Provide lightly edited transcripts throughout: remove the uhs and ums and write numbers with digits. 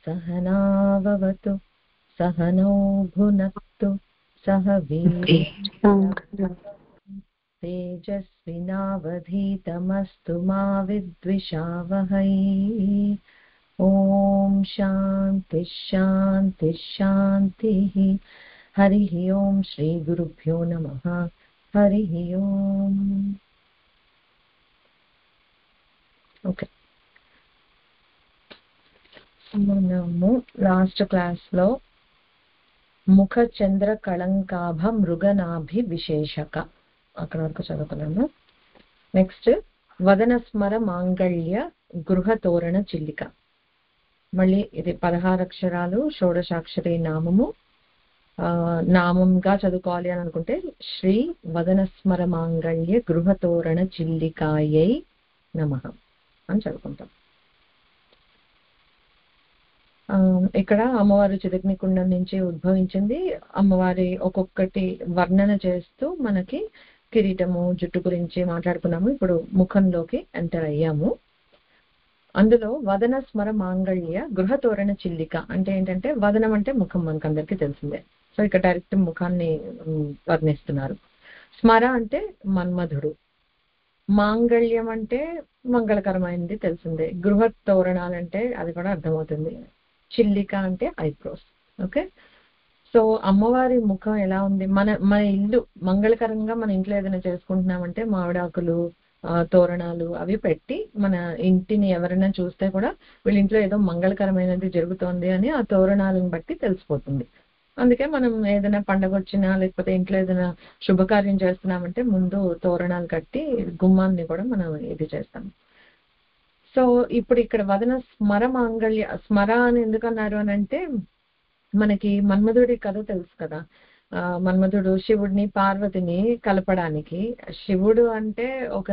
सहनाववतु सहनौ भुनक्तु सह तेजस्विनावधीतमस्तु मा विद्विषावहै। ॐ शान्ति शान्ति शान्तिः। हरिः ओं श्री गुरुभ्यो नमः। हरिः ओं। ఓకే, మనము లాస్ట్ క్లాస్ లో ముఖ చంద్ర కళంకాభ మృగనాభి విశేషక అక్కడ వరకు చదువుకున్నాము. నెక్స్ట్ వదన స్మర మాంగళ్య గృహ తోరణ చిల్లిక. మళ్ళీ ఇది 16 అక్షరాలు షోడశాక్షరి నామము. నామంగా చదువుకోవాలి అని అనుకుంటే శ్రీ వదన స్మర మాంగళ్య గృహ తోరణ చిల్లికాయై నమః అని చదువుకుంటాం. ఇక్కడ అమ్మవారు చిదగ్నికుండం నుంచి ఉద్భవించింది. అమ్మవారి ఒక్కొక్కటి వర్ణన చేస్తూ మనకి కిరీటము జుట్టు గురించి మాట్లాడుకున్నాము. ఇప్పుడు ముఖంలోకి ఎంటర్ అయ్యాము. అందులో వదన స్మర మాంగళ్య గృహ తోరణ చిల్లిక అంటే ఏంటంటే, వదనం అంటే ముఖం, మనకందరికీ తెలిసిందే. సో ఇక్కడ డైరెక్ట్ ముఖాన్ని వర్ణిస్తున్నారు. స్మర అంటే మన్మధుడు, మాంగళ్యం అంటే మంగళకరమైనది తెలిసిందే, గృహ తోరణాలంటే అది కూడా అర్థమవుతుంది, చిల్లిక అంటే ఐబ్రోస్. ఓకే, సో అమ్మవారి ముఖం ఎలా ఉంది? మన ఇల్లు మంగళకరంగా మన ఇంట్లో ఏదైనా చేసుకుంటున్నామంటే మామిడాకులు తోరణాలు అవి పెట్టి మన ఇంటిని ఎవరైనా చూస్తే కూడా వీళ్ళ ఇంట్లో ఏదో మంగళకరమైనది జరుగుతోంది అని ఆ తోరణాలను బట్టి తెలిసిపోతుంది. అందుకే మనం ఏదైనా పండగ వచ్చినా లేకపోతే ఇంట్లో ఏదైనా శుభకార్యం చేస్తున్నామంటే ముందు తోరణాలు కట్టి గుమ్మాన్ని కూడా మనం ఇది చేస్తాం. సో ఇప్పుడు ఇక్కడ వదన స్మర మాంగళ్య, స్మర అని ఎందుకన్నారు అని అంటే, మనకి మన్మధుడి కథ తెలుసు కదా. మన్మధుడు శివుడిని పార్వతిని కలపడానికి, శివుడు అంటే ఒక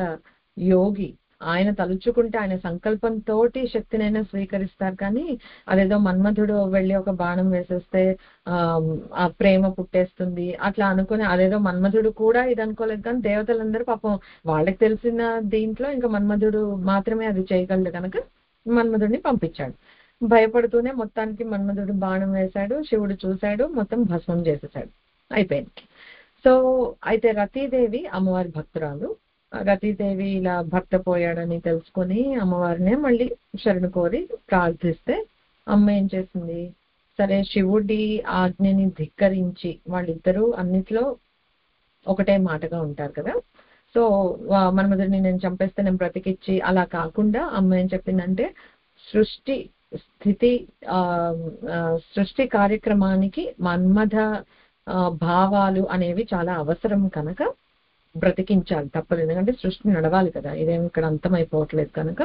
యోగి, ఆయన తలుచుకుంటే ఆయన సంకల్పంతో శక్తినైనా స్వీకరిస్తారు. కానీ అదేదో మన్మధుడు వెళ్ళి ఒక బాణం వేసేస్తే ఆ ప్రేమ పుట్టేస్తుంది అట్లా అనుకుని, అదేదో మన్మధుడు కూడా ఇది అనుకోలేదు. కానీ దేవతలందరూ పాపం వాళ్ళకి తెలిసిన దీంట్లో ఇంకా మన్మధుడు మాత్రమే అది చేయగలడు కనుక మన్మధుడిని పంపించాడు. భయపడుతూనే మొత్తానికి మన్మధుడు బాణం వేశాడు, శివుడు చూశాడు, మొత్తం భస్మం చేసేసాడు, అయిపోయింది. సో అయితే రతీదేవి అమ్మవారి భక్తురాలు. రతీదేవి ఇలా భర్త పోయాడని తెలుసుకొని అమ్మవారినే మళ్ళీ శరణు కోరి ప్రార్థిస్తే అమ్మ ఏం చేసింది, సరే శివుడి ఆజ్ఞని ధిక్కరించి, వాళ్ళిద్దరూ అన్నిట్లో ఒకటే మాటగా ఉంటారు కదా. సో మన్మధుడిని నేను చంపేస్తే నేను బ్రతికిచ్చి అలా కాకుండా అమ్మ ఏం చెప్పిందంటే, సృష్టి కార్యక్రమానికి మన్మథ భావాలు అనేవి చాలా అవసరం కనుక బ్రతికించాలి, తప్పదు. ఎందుకంటే సృష్టి నడవాలి కదా, ఇదేం ఇక్కడ అంతమైపోవట్లేదు కనుక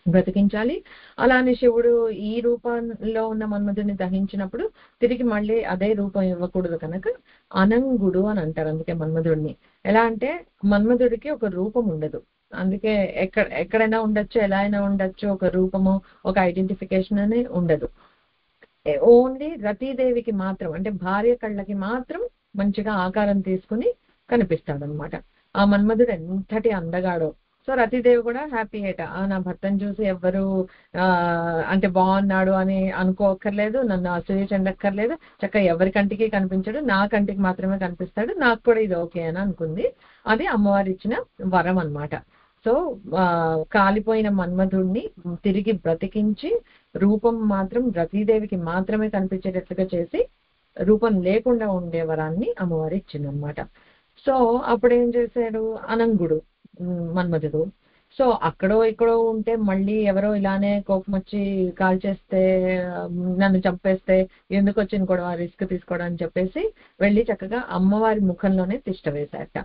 బ్రతికించాలి. అలానే శివుడు ఈ రూపంలో ఉన్న మన్మధుడిని దహించినప్పుడు తిరిగి మళ్ళీ అదే రూపం ఇవ్వకూడదు కనుక అనంగుడు అని అంటారు. అందుకే మన్మధుడిని ఎలా అంటే, మన్మధుడికి ఒక రూపం ఉండదు, అందుకే ఎక్కడైనా ఉండొచ్చు, ఎలా అయినా ఉండొచ్చు, ఒక రూపము ఒక ఐడెంటిఫికేషన్ అని ఉండదు. ఓన్లీ రతీదేవికి మాత్రం, అంటే భార్య కళ్ళకి మాత్రం మంచిగా ఆకారం తీసుకుని కనిపిస్తాడు అనమాట. ఆ మన్మధుడు ఎంతటి అందగాడో. సో రతీదేవి కూడా హ్యాపీ ఏట, నా భర్తను చూసి ఎవ్వరు అంటే బాగున్నాడు అని అనుకోక్కర్లేదు, నన్ను అసూయ చెందక్కర్లేదు, చక్కగా ఎవరి కంటికి కనిపించాడు, నా కంటికి మాత్రమే కనిపిస్తాడు, నాకు కూడా ఇది ఓకే అని అనుకుంది. అది అమ్మవారి ఇచ్చిన వరం అన్నమాట. సో కాలిపోయిన మన్మధుడిని తిరిగి బ్రతికించి రూపం మాత్రం రతీదేవికి మాత్రమే కనిపించేటట్లుగా చేసి రూపం లేకుండా ఉండే వరాన్ని అమ్మవారి ఇచ్చిందనమాట. సో అప్పుడు ఏం చేశాడు అనంగుడు మన్మధుడు. సో అక్కడో ఇక్కడో ఉంటే మళ్ళీ ఎవరో ఇలానే కోపం వచ్చి కాల్ చేస్తే, నన్ను చంపేస్తే ఎందుకు వచ్చింది కూడా రిస్క్ తీసుకోవడం అని చెప్పేసి వెళ్ళి చక్కగా అమ్మవారి ముఖంలోనే తిష్ట వేశాట.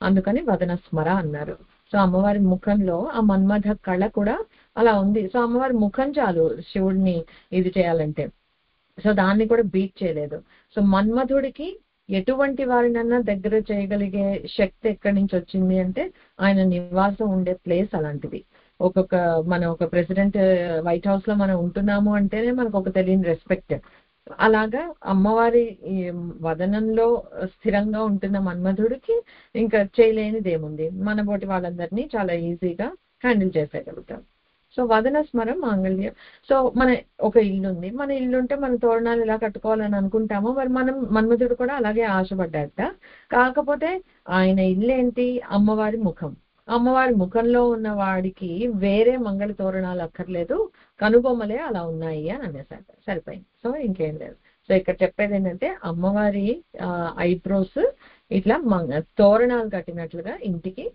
అందుకని వదన స్మర అన్నారు. సో అమ్మవారి ముఖంలో ఆ మన్మథ కళ కూడా అలా ఉంది. సో అమ్మవారి ముఖం చాలు శివుడిని ఇది చేయాలంటే, సో దాన్ని కూడా బీట్ చేయలేదు. సో మన్మధుడికి ఎటువంటి వారినన్నా దగ్గర చేయగలిగే శక్తి ఎక్కడి నుంచి వచ్చింది అంటే, ఆయన నివాసం ఉండే ప్లేస్ అలాంటిది. మనం ఒక ప్రెసిడెంట్ వైట్ హౌస్ లో మనం ఉంటున్నాము అంటేనే మనకు ఒక తెలియని రెస్పెక్ట్. అలాగా అమ్మవారి వదనంలో స్థిరంగా ఉంటున్న మన్మధుడికి ఇంకా చేయలేనిది ఏముంది, మన బోటి వాళ్ళందరినీ చాలా ఈజీగా హ్యాండిల్ చేసేయగలుగుతాం. సో వదన స్మరం మాంగళ్యం. సో మన ఒక ఇల్లు ఉంది, మన ఇల్లు ఉంటే మన తోరణాలు ఇలా కట్టుకోవాలని అనుకుంటాము. మరి మన్మధుడు కూడా అలాగే ఆశపడ్డాట. కాకపోతే ఆయన ఇల్లు ఏంటి, అమ్మవారి ముఖం. అమ్మవారి ముఖంలో ఉన్న వాడికి వేరే మంగళ తోరణాలు అక్కర్లేదు, కనుబొమ్మలే అలా ఉన్నాయి అని అనేసారు. సరిపోయింది. సో ఇంకేం లేదు. సో ఇక్కడ చెప్పేది ఏంటంటే అమ్మవారి ఐబ్రోస్ ఇట్లా తోరణాలు కట్టినట్లుగా ఇంటికి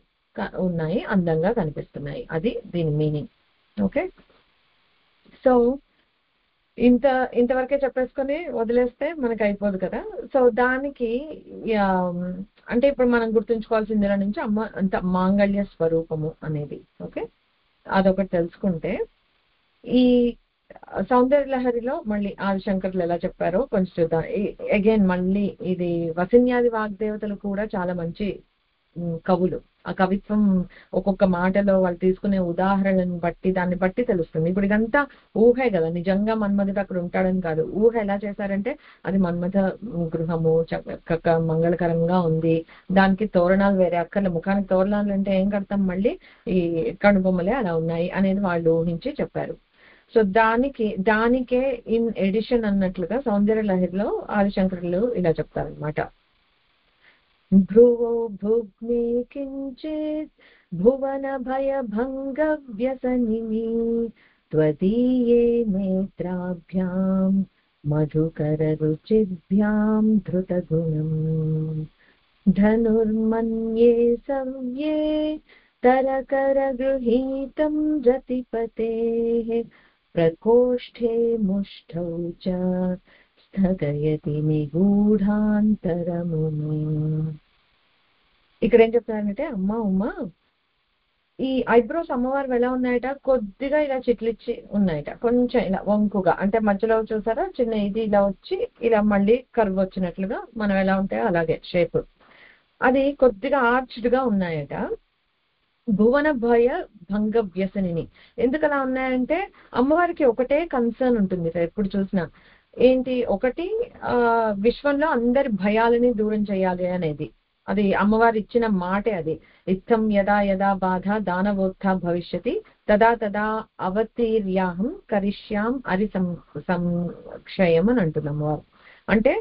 ఉన్నాయి, అందంగా కనిపిస్తున్నాయి. అది దీని మీనింగ్. ఓకే, సో ఇంతవరకే చెప్పేసుకొని వదిలేస్తే మనకి అయిపోదు కదా. సో దానికి అంటే ఇప్పుడు మనం గుర్తుంచుకోవాల్సింది ఇలా నుంచి అమ్మ అంత మాంగళ్య స్వరూపము అనేది. ఓకే, అదొకటి తెలుసుకుంటే ఈ సౌందర్య లహరిలో మళ్ళీ ఆదిశంకర్లు ఎలా చెప్పారో కొంచెం చూద్దాం. అగైన్ మళ్ళీ ఇది వసిన్యాది వాగ్దేవతలు కూడా చాలా మంచి కవులు. ఆ కవిత్వం ఒక్కొక్క మాటలో వాళ్ళు తీసుకునే ఉదాహరణను బట్టి దాన్ని బట్టి తెలుస్తుంది. ఇప్పుడు ఇదంతా ఊహే కదా, నిజంగా మన్మధుడు అక్కడ ఉంటాడని కాదు. ఊహ ఎలా చేశారంటే అది మన్మథ గృహము చక్కగా మంగళకరంగా ఉంది, దానికి తోరణాలు వేరే అక్కర్లే. ముఖానికి తోరణాలు అంటే ఏం కడతాం, మళ్ళీ ఈ కనుబొమ్మలే అలా ఉన్నాయి అనేది వాళ్ళు ఊహించి చెప్పారు. సో దానికే ఇన్ ఎడిషన్ అన్నట్లుగా సౌందర్య లహరిలో ఆదిశంకరులు ఇలా చెప్తారనమాట. భ్రువో భుగ్నే కించిత్ భువన భయభంగ వ్యసనిని త్వదీయే నేత్రాభ్యాం మధుకర రుచిభ్యాం ధృతగుణం ధనుర్మన్యే సవ్యే తరకర గృహీతం రతిపతేః ప్రకోష్ఠే ముష్ఠౌ చ స్థగయతి నిగూఢాంతరము. ఇక్కడ ఏం చెప్తారంటే ఉమా ఈ ఐబ్రోస్ అమ్మవారు ఎలా ఉన్నాయట, కొద్దిగా ఇలా చిట్లిచ్చి ఉన్నాయట, కొంచెం ఇలా వంకుగా. అంటే మధ్యలో చూసారా చిన్న ఇది ఇలా వచ్చి ఇలా మళ్ళీ కర్వ్ వచ్చినట్లుగా మనం ఎలా ఉంటాయో అలాగే షేప్, అది కొద్దిగా ఆర్చ్డ్ గా ఉన్నాయట. భువన భయ భంగ వ్యసనిని. ఎందుకు అలా ఉన్నాయంటే అమ్మవారికి ఒకటే కన్సర్న్ ఉంటుంది ఎప్పుడు చూసినా. ఏంటి, ఒకటి విశ్వంలో అందరి భయాలని దూరం చేయాలి అనేది. అది అమ్మవారు ఇచ్చిన మాటే. అది ఇత్తం యదా యదా బాధ దానవోత్థ భవిష్యతి తదా తదా అవతీర్యాహం కరిష్యాం అరి సంక్షయం అని అంటుంది అమ్మవారు. అంటే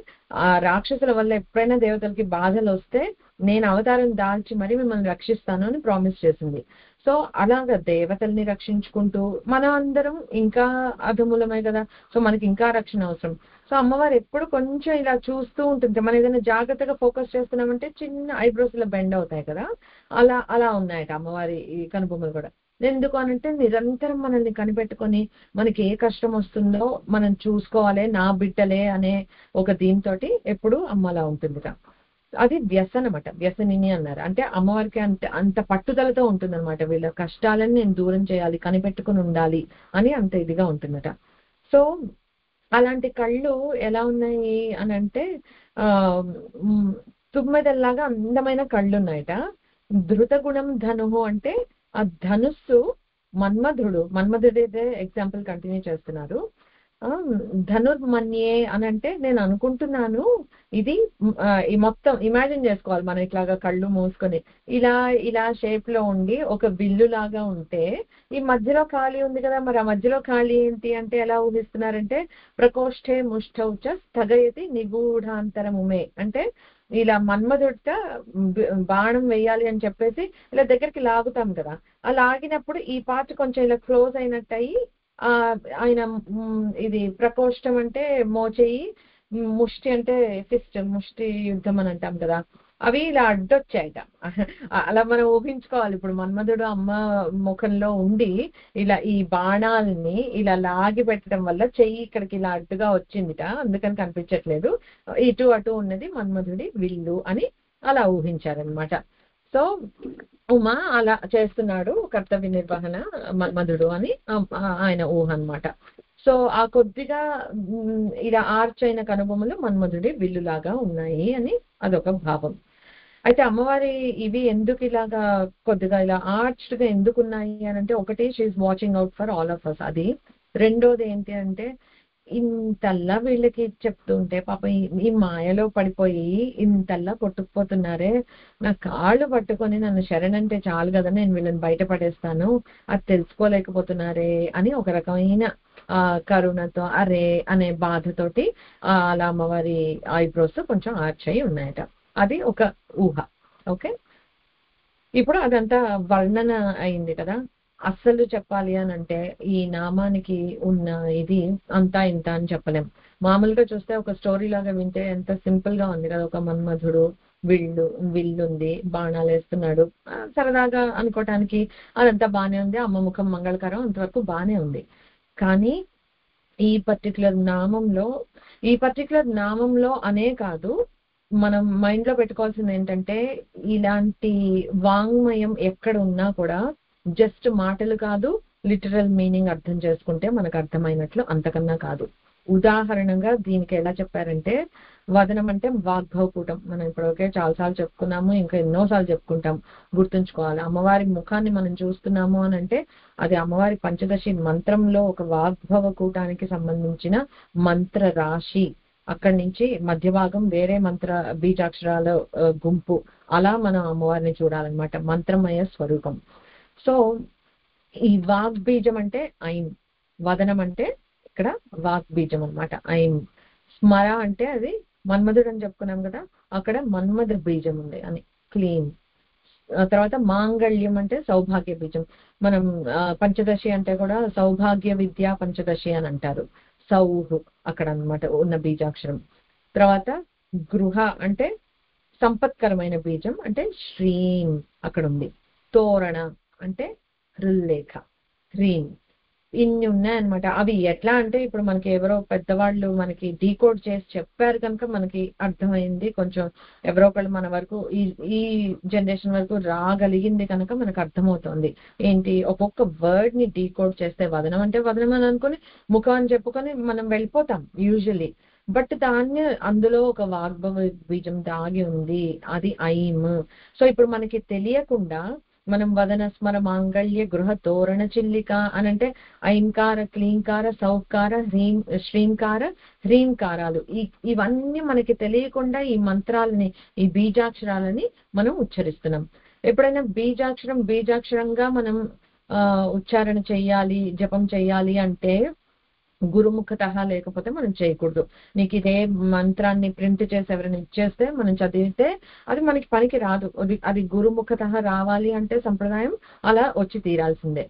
ఆ రాక్షసుల వల్ల ఎప్పుడైనా దేవతలకి బాధలు వస్తే నేను అవతారం దాల్చి మరి మిమ్మల్ని రక్షిస్తాను అని ప్రామిస్ చేసింది. సో అలాగా దేవతల్ని రక్షించుకుంటూ మనం అందరం ఇంకా అధములమే కదా, సో మనకి ఇంకా రక్షణ అవసరం. సో అమ్మవారు ఎప్పుడు కొంచెం ఇలా చూస్తూ ఉంటుంది. మనం ఏదైనా జాగ్రత్తగా ఫోకస్ చేస్తున్నామంటే చిన్న ఐబ్రోస్ ఇలా బెండ్ అవుతాయి కదా, అలా అలా ఉన్నాయట అమ్మవారి ఈ కనుబొమ్మలు కూడా. ఎందుకు అనంటే నిరంతరం మనల్ని కనిపెట్టుకొని మనకి ఏ కష్టం వస్తుందో మనం చూసుకోవాలి, నా బిడ్డలే అనే ఒక దీంతో ఎప్పుడు అమ్మ అలా ఉంటుంది. అది వ్యసనమాట, వ్యసనిని అన్నారు. అంటే అమ్మవారికి అంత పట్టుదలతో ఉంటుందన్నమాట. వీళ్ళ కష్టాలని నేను దూరం చేయాలి, కనిపెట్టుకుని ఉండాలి అని అంత ఇదిగా ఉంటుందట. సో అలాంటి కళ్ళు ఎలా ఉన్నాయి అని అంటే తుమ్మెదల్లాగా అందమైన కళ్ళు ఉన్నాయట. ధృతగుణం ధనుహు అంటే ఆ ధనుస్సు మన్మధుడిదే ఎగ్జాంపుల్ కంటిన్యూ చేస్తున్నారు. ధనుర్మన్యే అని అంటే నేను అనుకుంటున్నాను ఇది ఈ మొత్తం ఇమాజిన్ చేసుకోవాలి మనం ఇట్లాగా కళ్ళు మూసుకొని ఇలా ఇలా షేప్ లో ఉండి ఒక విల్లు లాగా ఉంటే ఈ మధ్యలో ఖాళీ ఉంది కదా, మరి ఆ మధ్యలో ఖాళీ ఏంటి అంటే ఎలా ఊహిస్తున్నారంటే ప్రకోష్ఠే ముష్ఠౌచ స్థగయతి నిగూఢాంతరముమే. అంటే ఇలా మన్మధుడిట బాణం వేయాలి అని చెప్పేసి ఇలా దగ్గరికి లాగుతాం కదా, ఆ లాగినప్పుడు ఈ పార్ట్ కొంచెం ఇలా క్లోజ్ అయినట్టు అయ్యి ఆయన ఇది ప్రకోష్టం అంటే మోచేయి, ముష్టి అంటే ఫిస్ట్, ముష్టి యుద్ధం అని అంటాం కదా, అవి ఇలా అడ్డొచ్చాయట. అలా మనం ఊహించుకోవాలి. ఇప్పుడు మన్మధుడు అమ్మ ముఖంలో ఉండి ఇలా ఈ బాణాలని ఇలా లాగి పెట్టడం వల్ల చెయ్యి ఇక్కడికి ఇలా అడ్డుగా వచ్చిందిట, అందుకని కనిపించట్లేదు, ఇటు అటు ఉన్నది మన్మధుడి విల్లు అని అలా ఊహించారనమాట. సో ఉమా అలా చేస్తున్నాడు కర్తవ్య నిర్వహణ మన్మధుడు అని ఆయన ఊహ అనమాట. సో ఆ కొద్దిగా ఇలా ఆర్చ్ అయిన కనుబొమ్మలు మన్మధుడి విల్లులాగా ఉన్నాయి అని అదొక భావం. అయితే అమ్మవారి ఇవి ఎందుకు ఇలాగా కొద్దిగా ఇలా ఆర్చ్డ్ గా ఎందుకు ఉన్నాయి అని అంటే ఒకటి she's watching out for all of us, అది. రెండోది ఏంటి అంటే ఇంతల్లా వీళ్ళకి చెప్తుంటే పాప ఈ మాయలో పడిపోయి ఇంతల్లా కొట్టుకుపోతున్నారే, నా కాళ్ళు పట్టుకొని నన్ను శరణంటే చాలు కదా, నేను వీళ్ళని బయటపడేస్తాను, అది తెలుసుకోలేకపోతున్నారే అని ఒక రకమైన కరుణతో అరే అనే బాధతోటి అలా అమ్మవారి ఐబ్రోస్ కొంచెం ఆర్చ్ అయి ఉన్నాయట. అది ఒక ఊహ. ఓకే, ఇప్పుడు అదంతా వర్ణన అయింది కదా. అస్సలు చెప్పాలి అని అంటే ఈ నామానికి ఉన్న ఇది అంతా ఇంత అని చెప్పలేం. మామూలుగా చూస్తే ఒక స్టోరీ లాగా వింటే ఎంత సింపుల్ గా ఉంది కదా. ఒక మన్మధుడు విల్లుంది, బాణాలు వేస్తున్నాడు, సరదాగా అనుకోవటానికి అదంతా బానే ఉంది. అమ్మ ముఖం మంగళకరం, అంతవరకు బానే ఉంది. కానీ ఈ పర్టికులర్ నామంలో అనే కాదు, మనం మైండ్ లో పెట్టుకోవాల్సింది ఏంటంటే ఇలాంటి వాంగ్మయం ఎక్కడ ఉన్నా కూడా జస్ట్ మాటలు కాదు, లిటరల్ మీనింగ్ అర్థం చేసుకుంటే మనకు అర్థమైనట్లు, అంతకన్నా కాదు. ఉదాహరణగా దీనికి ఎలా చెప్పారంటే, వదనం అంటే వాగ్భవకూటం. మనం ఇప్పటికే చాలాసార్లు చెప్పుకున్నాము, ఇంకా ఎన్నోసార్లు చెప్పుకుంటాం. గుర్తుంచుకోవాలి, అమ్మవారి ముఖాన్ని మనం చూస్తున్నాము అని అంటే అది అమ్మవారి పంచదశి మంత్రంలో ఒక వాగ్భవకూటానికి సంబంధించిన మంత్ర రాశి. అక్కడి నుంచి మధ్య భాగం వేరే మంత్ర బీజాక్షరాల గుంపు. అలా మనం అమ్మవారిని చూడాలన్నమాట, మంత్రమయ స్వరూపం. సో ఈ వాగ్బీజం అంటే ఐం, వదనం అంటే ఇక్కడ వాగ్బీజం అన్నమాట, ఐం. స్మర అంటే అది మన్మధుడు అని చెప్పుకున్నాం కదా, అక్కడ మన్మధ బీజం ఉంది అని, క్లీన్. తర్వాత మాంగళ్యం అంటే సౌభాగ్య బీజం. మనం పంచదశి అంటే కూడా సౌభాగ్య విద్యా పంచదశి అని అంటారు. సౌహు అక్కడ అన్నమాట ఉన్న బీజాక్షరం. తర్వాత గృహ అంటే సంపత్కరమైన బీజం, అంటే శ్రీం అక్కడ ఉంది. తోరణ అంటే హృల్లేఖ, హ్రీం. ఇన్ని ఉన్నాయన్నమాట. అవి ఎట్లా అంటే ఇప్పుడు మనకి ఎవరో పెద్దవాళ్ళు మనకి డీకోడ్ చేసి చెప్పారు కనుక మనకి అర్థమైంది. కొంచెం ఎవరో ఒకళ్ళు మన వరకు ఈ జనరేషన్ వరకు రాగలిగింది కనుక మనకు అర్థమవుతుంది. ఏంటి, ఒక్కొక్క వర్డ్ ని డీకోడ్ చేస్తే వదనం అంటే వదనం అని అనుకుని ముఖం అని చెప్పుకొని మనం వెళ్ళిపోతాం యూజువల్లీ. బట్ దాన్ని అందులో ఒక వాగ్భవ బీజం దాగి ఉంది, అది ఐమ్. సో ఇప్పుడు మనకి తెలియకుండా మనం వదన స్మర మాంగళ్య గృహ తోరణ చిల్లిక అని అంటే ఐంకార, క్లీంకార, సౌకార, శ్రీంకార, హ్రీంకారాలు ఇవన్నీ మనకి తెలియకుండా ఈ మంత్రాలని, ఈ బీజాక్షరాలని మనం ఉచ్చరిస్తున్నాం. ఎప్పుడైనా బీజాక్షరంగా మనం ఉచ్చారణ చెయ్యాలి, జపం చెయ్యాలి అంటే గురుముఖత లేకపోతే మనం చేయకూడదు. నీకు ఇదే మంత్రాన్ని ప్రింట్ చేసి ఎవరైనా ఇచ్చేస్తే మనం చదివితే అది మనకి పనికి రాదు. అది గురుముఖత రావాలి అంటే సంప్రదాయం అలా వచ్చి తీరాల్సిందే.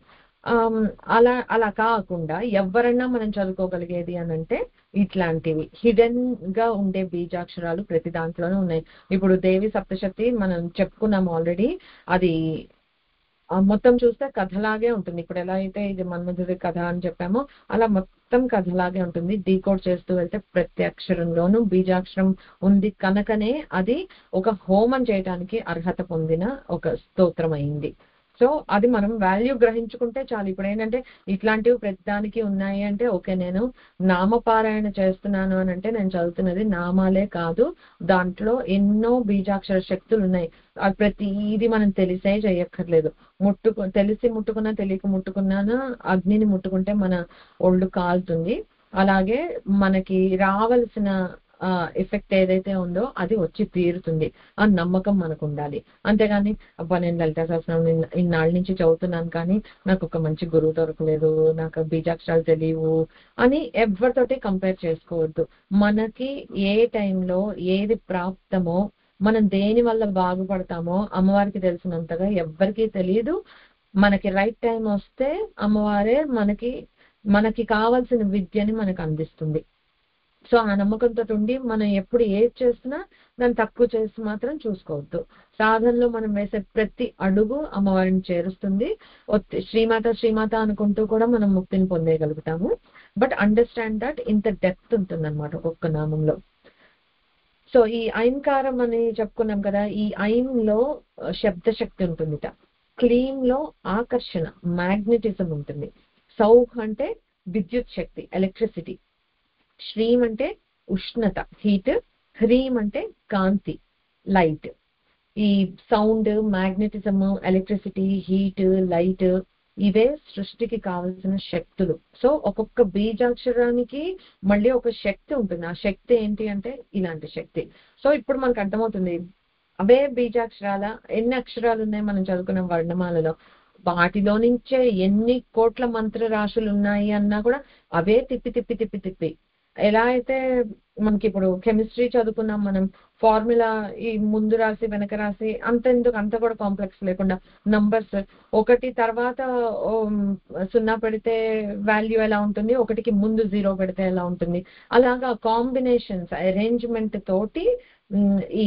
అలా కాకుండా ఎవరన్నా మనం చదువుకోగలిగేది అని అంటే ఇట్లాంటివి హిడెన్ గా ఉండే బీజాక్షరాలు ప్రతి దాంట్లోనూ ఉన్నాయి. ఇప్పుడు దేవి సప్తశక్తి మనం చెప్పుకున్నాం ఆల్రెడీ. అది మొత్తం చూస్తే కథలాగే ఉంటుంది. ఇప్పుడు ఎలా అయితే ఇది మన్మధుడి కథ అని చెప్పామో అలా మొత్తం కథలాగే ఉంటుంది. డీకోడ్ చేస్తూ వెళ్తే ప్రతి అక్షరంలోనూ బీజాక్షరం ఉంది కనుకనే అది ఒక హోమం చేయడానికి అర్హత పొందిన ఒక స్తోత్రం అయింది. సో అది మనం వాల్యూ గ్రహించుకుంటే చాలు. ఇప్పుడు ఏంటంటే ఇట్లాంటివి ప్రతిదానికి ఉన్నాయి అంటే ఓకే, నేను నామపారాయణ చేస్తున్నాను అని అంటే నేను చదువుతున్నది నామాలే కాదు, దాంట్లో ఎన్నో బీజాక్షర శక్తులు ఉన్నాయి. అది ప్రతిది మనం తెలిసే చేయక్కర్లేదు. తెలిసి ముట్టుకున్నా తెలియక ముట్టుకున్నాను, అగ్నిని ముట్టుకుంటే మన ఒళ్ళు కాలుతుంది. అలాగే మనకి రావలసిన ఎఫెక్ట్ ఏదైతే ఉందో అది వచ్చి తీరుతుంది ఆ నమ్మకం మనకు ఉండాలి. అంతేగాని అబ్బా నేను లలితా సహస్రనామం ఇన్నాళ్ళ నుంచి చదువుతున్నాను కానీ నాకు ఒక మంచి గురువు దొరకలేదు, నాకు బీజాక్షరాలు తెలియవు అని ఎవరితోటి కంపేర్ చేసుకోవద్దు. మనకి ఏ టైంలో ఏది ప్రాప్తమో, మనం దేని వల్ల బాగుపడతామో అమ్మవారికి తెలిసినంతగా ఎవ్వరికీ తెలియదు. మనకి రైట్ టైం వస్తే అమ్మవారే మనకి కావాల్సిన విద్యని మనకు అందిస్తుంది. సో ఆ నమ్మకంతో ఉండి మనం ఎప్పుడు ఏది చేస్తున్నా దాన్ని తక్కువ చేసి మాత్రం చూసుకోవద్దు. సాధనలో మనం వేసే ప్రతి అడుగు అమ్మవారిని చేరుస్తుంది. శ్రీమాత అనుకుంటూ కూడా మనం ముక్తిని పొందేయగలుగుతాము. బట్ అండర్స్టాండ్ దట్ ఇంత డెప్త్ ఉంటుందన్నమాట ఒక్కొక్క నామంలో. సో ఈ ఐంకారం అని చెప్పుకున్నాం కదా, ఈ ఐంలో శబ్దశక్తి ఉంటుందిట. క్లీమ్ లో ఆకర్షణ, మ్యాగ్నెటిజం ఉంటుంది. సౌహ్ అంటే విద్యుత్ శక్తి, ఎలక్ట్రిసిటీ. శ్రీం అంటే ఉష్ణత, హీట్. హ్రీం అంటే కాంతి, లైట్. ఈ sound, magnetism, electricity, heat, light ఇవే సృష్టికి కావలసిన శక్తులు. సో ఒక్కొక్క బీజాక్షరానికి మళ్ళీ ఒక శక్తి ఉంటుంది. ఆ శక్తి ఏంటి అంటే ఇలాంటి శక్తి. సో ఇప్పుడు మనకు అర్థమవుతుంది అవే బీజాక్షరాల ఎన్ని అక్షరాలు ఉన్నాయి మనం చదువుకున్న వర్ణమాలలో, వాటిలో నుంచే ఎన్ని కోట్ల మంత్ర రాశులు ఉన్నాయి అన్నా కూడా అవే తిప్పి తిప్పి తిప్పి తిప్పి ఎలా అయితే మనకి ఇప్పుడు కెమిస్ట్రీ చదువుకున్నాం మనం, ఫార్ములా ఈ ముందు రాసి వెనక రాసి అంత కూడా కాంప్లెక్స్ లేకుండా నంబర్స్ ఒకటి తర్వాత సున్నా పెడితే వాల్యూ ఎలా ఉంటుంది, ఒకటికి ముందు జీరో పెడితే ఎలా ఉంటుంది, అలాగా కాంబినేషన్స్ అరేంజ్మెంట్ తోటి ఈ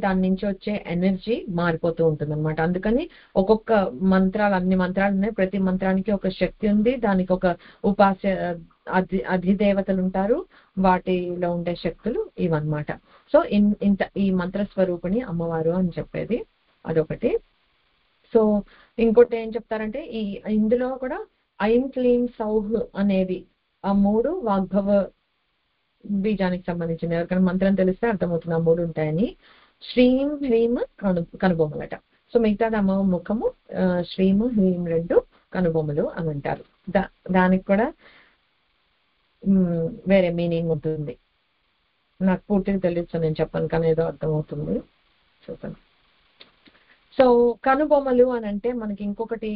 దాని నుంచి వచ్చే ఎనర్జీ మారిపోతూ ఉంటుంది అనమాట. అందుకని ఒక్కొక్క మంత్రాలు, అన్ని మంత్రాలు ఉన్నాయి, ప్రతి మంత్రానికి ఒక శక్తి ఉంది, దానికి ఒక ఉపాస్య అధిదేవతలు ఉంటారు, వాటిలో ఉండే శక్తులు ఇవన్నమాట. సో ఇంత ఈ మంత్ర స్వరూపిణి అమ్మవారు అని చెప్పేది అదొకటి. సో ఇంకోటి ఏం చెప్తారంటే ఇందులో కూడా ఐం క్లీం సౌహ్ అనేవి ఆ 3 వాగ్భవ బీజానికి సంబంధించింది. ఎవరికైనా మంత్రం తెలిస్తే అర్థమవుతుంది ఆ 3 ఉంటాయని. శ్రీం హ్రీం కనుబొమ్మలట. సో మిగతాది అమ్మ ముఖము, శ్రీము హ్రీం 2 కనుబొమ్మలు అని అంటారు. దానికి కూడా వేరే మీనింగ్ ఉంటుంది. నాకు పూర్తిగా తెలియచ్చు, నేను చెప్పను కానీ ఏదో అర్థమవుతుంది చూద్దాం. సో కనుబొమ్మలు అని అంటే మనకి ఇంకొకటి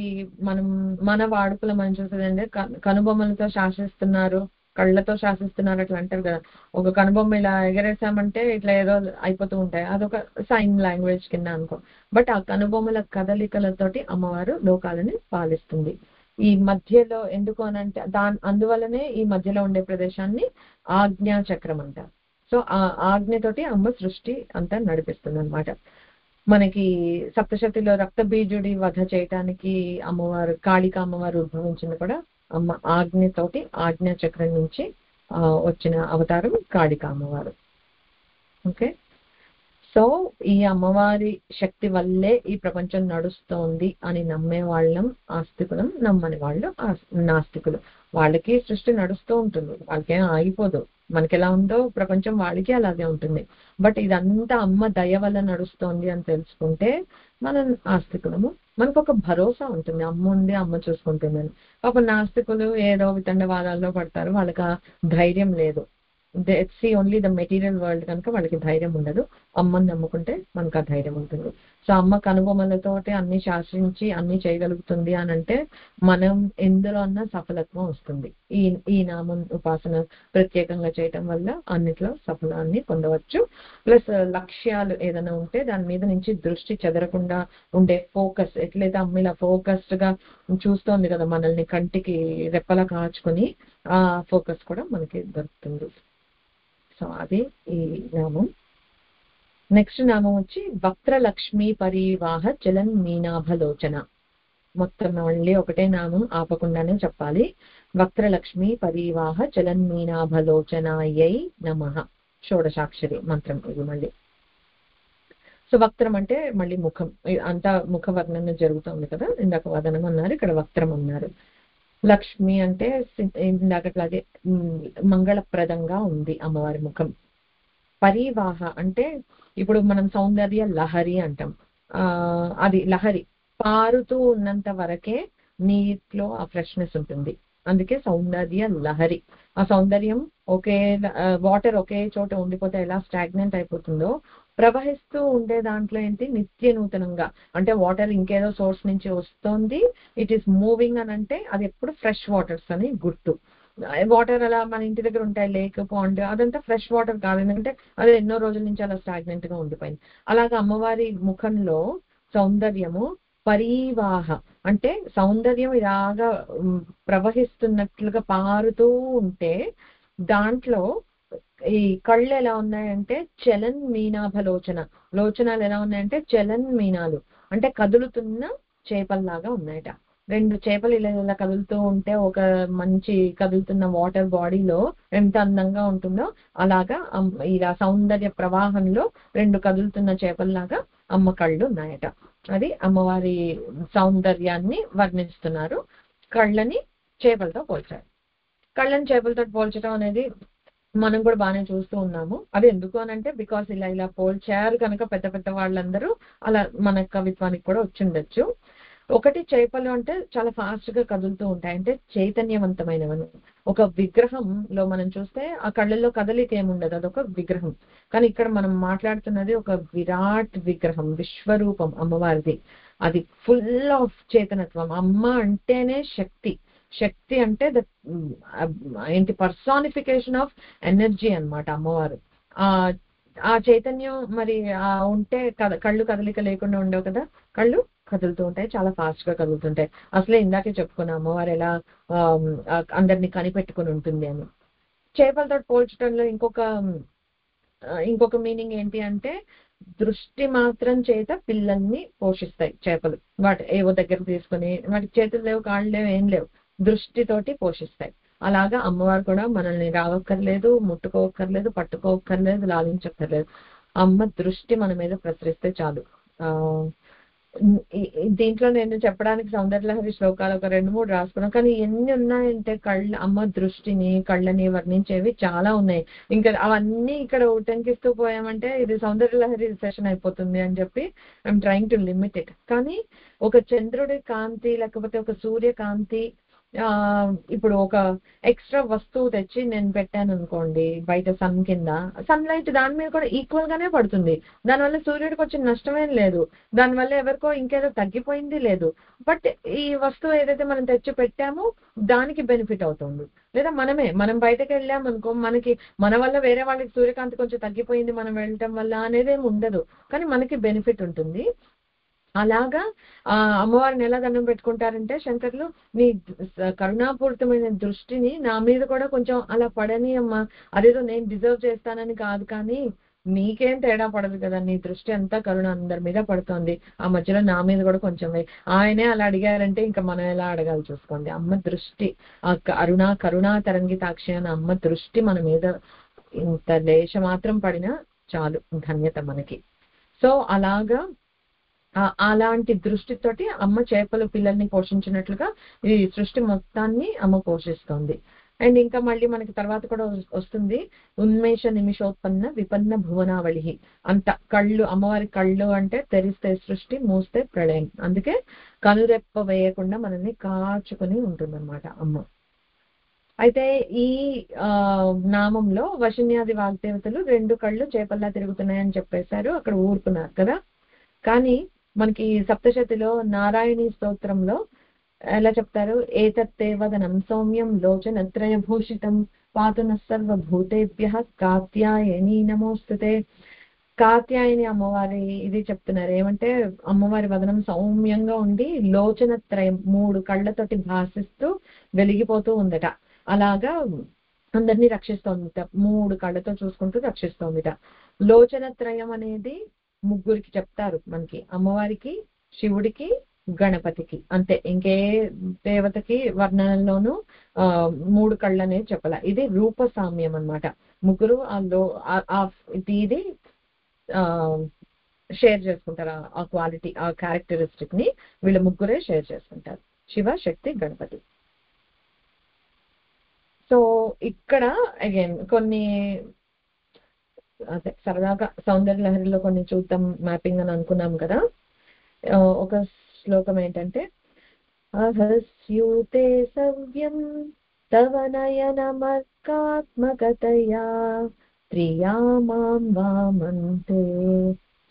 మన వాడుకలో మనం చూసేదంటే కనుబొమ్మలతో శాసిస్తున్నారు, కళ్ళతో శాసిస్తున్నారు అట్లా అంటారు కదా. ఒక కనుబొమ్మ ఇలా ఎగరేసామంటే ఇట్లా ఏదో అయిపోతూ ఉంటాయి, అదొక సైన్ లాంగ్వేజ్ కింద అనుకో. బట్ ఆ కనుబొమ్మల కదలికలతోటి అమ్మవారు లోకాలని పాలిస్తుంది. ఈ మధ్యలో ఎందుకు అని అంటే అందువల్లనే ఈ మధ్యలో ఉండే ప్రదేశాన్ని ఆజ్ఞా చక్రం అంటారు. సో ఆ ఆజ్ఞతోటి అమ్మ సృష్టి అంతా నడిపిస్తుంది అనమాట. మనకి సప్తశతిలో రక్త బీజుడి వధ చేయటానికి అమ్మవారు కాళికా అమ్మవారు ఉద్భవించింది కూడా అమ్మ ఆజ్ఞతోటి, ఆజ్ఞా చక్రం నుంచి వచ్చిన అవతారం కాళికా అమ్మవారు. ఓకే, సో ఈ అమ్మవారి శక్తి వల్లే ఈ ప్రపంచం నడుస్తోంది అని నమ్మే వాళ్ళం ఆస్తికులం, నమ్మని వాళ్ళు నాస్తికులు. వాళ్ళకి సృష్టి నడుస్తూ ఉంటుంది, వాళ్ళకేం ఆగిపోదు. మనకి ఎలా ఉందో ప్రపంచం వాళ్ళకి అలాగే ఉంటుంది. బట్ ఇదంతా అమ్మ దయ వల్ల నడుస్తోంది అని తెలుసుకుంటే మనం ఆస్తికులము, మనకు ఒక భరోసా ఉంటుంది, అమ్మ ఉంది, అమ్మ చూసుకుంటుందని. పాపం నాస్తికులు ఏదో వితండవాదాల్లో పడతారు, వాళ్ళకి ఆ ధైర్యం లేదు. They see only the material world కనుక వాళ్ళకి ధైర్యం ఉండదు. అమ్మని నమ్ముకుంటే మనకు ఆ ధైర్యం ఉంటుంది. సో అమ్మ కనుబొమ్మలతోటి అన్ని శాసించి అన్ని చేయగలుగుతుంది అని అంటే మనం ఎందులో అన్న సఫలత్వం వస్తుంది. ఈ నామం ఉపాసన ప్రత్యేకంగా చేయటం వల్ల అన్నిట్లో సఫలాన్ని పొందవచ్చు. ప్లస్ లక్ష్యాలు ఏదైనా ఉంటే దాని మీద నుంచి దృష్టి చెదరకుండా ఉండే ఫోకస్, ఎట్లయితే అమ్మ ఇలా ఫోకస్డ్ గా చూస్తోంది కదా మనల్ని కంటికి రెప్పలా కాచుకొని, ఆ ఫోకస్ కూడా మనకి దొరుకుతుంది. సో అది ఈ నామం. నెక్స్ట్ నామం వచ్చి వక్త్రలక్ష్మీ పరివాహ చలన్ మీనాభలోచన. మొత్తం మళ్ళీ ఒకటే నామం ఆపకుండానే చెప్పాలి. వక్త్రలక్ష్మీ పరివాహ చలన్ మీనాభలోచనాయై నమః. షోడశాక్షరి మంత్రం ఇది మళ్ళీ. సో వక్త్రం అంటే మళ్ళీ ముఖం, అంతా ముఖ వర్ణన జరుగుతుంది కదా, ఇందాక వదనం అన్నారు, ఇక్కడ వక్త్రం అన్నారు. లక్ష్మి అంటే ఇందాకట్లాగే మంగళప్రదంగా ఉంది అమ్మవారి ముఖం. పరివాహ అంటే ఇప్పుడు మనం సౌందర్య లహరి అంటాం, అది లహరి పారుతూ ఉన్నంత వరకే నీటిలో ఆ ఫ్రెష్నెస్ ఉంటుంది, అందుకే సౌందర్య లహరి. ఆ సౌందర్యం వాటర్ ఒకే చోట ఉండిపోతే ఎలా స్టాగ్నెంట్ అయిపోతుందో, ప్రవహిస్తూ ఉండే దాంట్లో ఏంటి నిత్య నూతనంగా, అంటే వాటర్ ఇంకేదో సోర్స్ నుంచి వస్తుంది, ఇట్ ఈస్ మూవింగ్ అని అంటే అది ఎప్పుడు ఫ్రెష్ వాటర్స్ అని గుర్తు. వాటర్ అలా మన ఇంటి దగ్గర ఉంటాయి, లేక్, పాండ్, అదంతా ఫ్రెష్ వాటర్ కాదు, ఎందుకంటే అది ఎన్నో రోజుల నుంచి అలా స్టాగ్నెంట్ గా ఉండిపోయింది. అలాగే అమ్మవారి ముఖంలో సౌందర్యము పరివాహ అంటే సౌందర్యం ఇలాగా ప్రవహిస్తున్నట్లుగా పారుతూ ఉంటే దాంట్లో ఈ కళ్ళు ఎలా ఉన్నాయంటే చలన్ మీనాభలోచన, లోచనాలు ఎలా ఉన్నాయంటే చలన్ మీనాలు అంటే కదులుతున్న చేపల్లాగా ఉన్నాయట. 2 చేపలు ఇలా కదులుతూ ఉంటే ఒక మంచి కదులుతున్న వాటర్ బాడీలో ఎంత అందంగా ఉంటుందో అలాగా ఇలా సౌందర్య ప్రవాహంలో 2 కదులుతున్న చేపల్లాగా అమ్మ కళ్ళు ఉన్నాయట. అది అమ్మవారి సౌందర్యాన్ని వర్ణిస్తున్నారు. కళ్ళని చేపలతో పోల్చారు. కళ్ళని చేపలతో పోల్చడం అనేది మనం కూడా బాగానే చూస్తూ ఉన్నాము. అది ఎందుకు అని అంటే బికాస్ ఇలా పోల్చారు కనుక పెద్ద పెద్ద వాళ్ళందరూ అలా మన కవిత్వానికి కూడా వచ్చి ఉండొచ్చు. ఒకటి చేపలు అంటే చాలా ఫాస్ట్ గా కదులుతూ ఉంటాయి, అంటే చైతన్యవంతమైనవని. ఒక విగ్రహంలో మనం చూస్తే ఆ కళ్ళల్లో కదలిక ఏముండదు, అదొక విగ్రహం. కానీ ఇక్కడ మనం మాట్లాడుతున్నది ఒక విరాట్ విగ్రహం, విశ్వరూపం అమ్మవారిది. అది ఫుల్ ఆఫ్ చేతనత్వం. అమ్మ అంటేనే శక్తి. శక్తి అంటే ఏంటి, పర్సానిఫికేషన్ ఆఫ్ ఎనర్జీ అన్నమాట అమ్మవారు. ఆ ఆ చైతన్యం మరి ఉంటే కళ్ళు కదలిక లేకుండా ఉండవు కదా, కళ్ళు కదులుతూ ఉంటాయి, చాలా ఫాస్ట్ గా కదులుతుంటాయి. అసలే ఇందాకే చెప్పుకున్నాం అమ్మవారు ఎలా అందరినీ కనిపెట్టుకుని ఉంటుంది అని. చేపలతో పోల్చడంలో ఇంకొక మీనింగ్ ఏంటి అంటే, దృష్టి మాత్రం చేత పిల్లల్ని పోషిస్తాయి చేపలు. వాటి ఏవో దగ్గర తీసుకుని, వాటికి చేతులు లేవు, కాళ్ళు లేవు, ఏం లేవు, దృష్టితోటి పోషిస్తాయి. అలాగా అమ్మవారు కూడా మనల్ని రావక్కర్లేదు, ముట్టుకోవక్కర్లేదు, పట్టుకోవక్కర్లేదు, లాలించక్కర్లేదు. అమ్మ దృష్టి మన మీద ప్రసరిస్తే చాలు. ఆ దీంట్లో నేను చెప్పడానికి సౌందర్యలహరి శ్లోకాలు ఒక 2-3 రాసుకున్నాను, కానీ ఎన్ని ఉన్నాయంటే అమ్మ దృష్టిని, కళ్ళని వర్ణించేవి చాలా ఉన్నాయి. ఇంకా అవన్నీ ఇక్కడ ఉటంకిస్తూ పోయామంటే ఇది సౌందర్యలహరి సెషన్ అయిపోతుంది అని చెప్పి I'm trying to limit it. కానీ ఒక చంద్రుడి కాంతి లేకపోతే ఒక సూర్యకాంతి, ఇప్పుడు ఒక ఎక్స్ట్రా వస్తువు తెచ్చి నేను పెట్టాను అనుకోండి బయట సన్ కింద, సన్ లైట్ దాని మీద కూడా ఈక్వల్ గానే పడుతుంది. దానివల్ల సూర్యుడికి వచ్చిన నష్టమేం లేదు, దానివల్ల ఎవరికో ఇంకేదో తగ్గిపోయింది లేదు. బట్ ఈ వస్తువు ఏదైతే మనం తెచ్చి పెట్టామో దానికి బెనిఫిట్ అవుతుంది. లేదా మనం బయటకు వెళ్ళాం అనుకో, మన వల్ల వేరే వాళ్ళకి సూర్యకాంతి కొంచెం తగ్గిపోయింది మనం వెళ్ళటం వల్ల అనేది ఏమి ఉండదు, కానీ మనకి బెనిఫిట్ ఉంటుంది. అలాగా అమ్మవారిని ఎలా దండం పెట్టుకుంటారంటే శంకర్లు, నీ కరుణాపూరితమైన దృష్టిని నా మీద కూడా కొంచెం అలా పడని అమ్మా, అదేదో నేను డిజర్వ్ చేస్తానని కాదు, కానీ నీకేం తేడా పడదు కదా, నీ దృష్టి అంతా కరుణ అందరి మీద పడుతోంది, ఆ మధ్యలో నా మీద కూడా కొంచెం ఆయనే అలా అడిగారంటే ఇంకా మనం ఎలా అడగాలి చూసుకోండి. అమ్మ దృష్టి, ఆ కరుణా తరంగితాక్షి అని అమ్మ దృష్టి మన మీద ఇంత లేశ మాత్రం పడినా చాలు, ధన్యత మనకి. సో అలాగా అలాంటి దృష్టితోటి అమ్మ చేపల పిల్లల్ని పోషించినట్లుగా ఈ సృష్టి మొత్తాన్ని అమ్మ పోషిస్తోంది. అండ్ ఇంకా మళ్ళీ మనకి తర్వాత కూడా వస్తుంది, ఉన్మేష నిమిషోత్పన్న విపన్న భువనావళి. అంత కళ్ళు, అమ్మవారి కళ్ళు అంటే తెరిస్తే సృష్టి, మూస్తే ప్రళయం. అందుకే కనురెప్ప వేయకుండా మనల్ని కాచుకుని ఉంటుందన్నమాట అమ్మ. అయితే ఈ నామంలో వశిన్యాది వాగ్దేవతలు 2 కళ్ళు చేపల్లా తిరుగుతున్నాయని చెప్పేశారు, అక్కడ ఊరుకున్నారు కదా. కానీ మనకి సప్తశతిలో నారాయణీ స్తోత్రంలో ఎలా చెప్తారు, ఏతత్తే వదనం సౌమ్యం లోచనత్రయ భూషితం పాతున సర్వభూతేభ్యః కాత్యాయని నమోస్తుతే. కాత్యాయని అమ్మవారి ఇది చెప్తున్నారు, ఏమంటే అమ్మవారి వదనం సౌమ్యంగా ఉండి లోచనత్రయం 3 కళ్ళతోటి భాసిస్తూ వెలిగిపోతూ ఉందట. అలాగా అందరినీ రక్షిస్తోందిట, 3 కళ్ళతో చూసుకుంటూ రక్షిస్తోందిట. లోచనత్రయం అనేది ముగ్గురికి చెప్తారు మనకి, అమ్మవారికి, శివుడికి, గణపతికి, అంతే. ఇంకే దేవతకి వర్ణనలోనూ 3 కళ్ళు అనేది చెప్పాల. ఇది రూప సామ్యం అన్నమాట. ముగ్గురు ఇది షేర్ చేసుకుంటారు, ఆ క్వాలిటీ, ఆ క్యారెక్టరిస్టిక్ ని వీళ్ళ ముగ్గురే షేర్ చేసుకుంటారు, శివ, శక్తి, గణపతి. సో ఇక్కడ అగైన్ కొన్ని అదే సరదాగా సౌందర్యలహరిలో కొన్ని చూద్దాం మ్యాపింగ్ అని అనుకున్నాం కదా. ఒక శ్లోకం ఏంటంటే, అహస్యూతే సవ్యం తవ నయనమర్కాత్మకతయా ప్రియా మాం వామంతే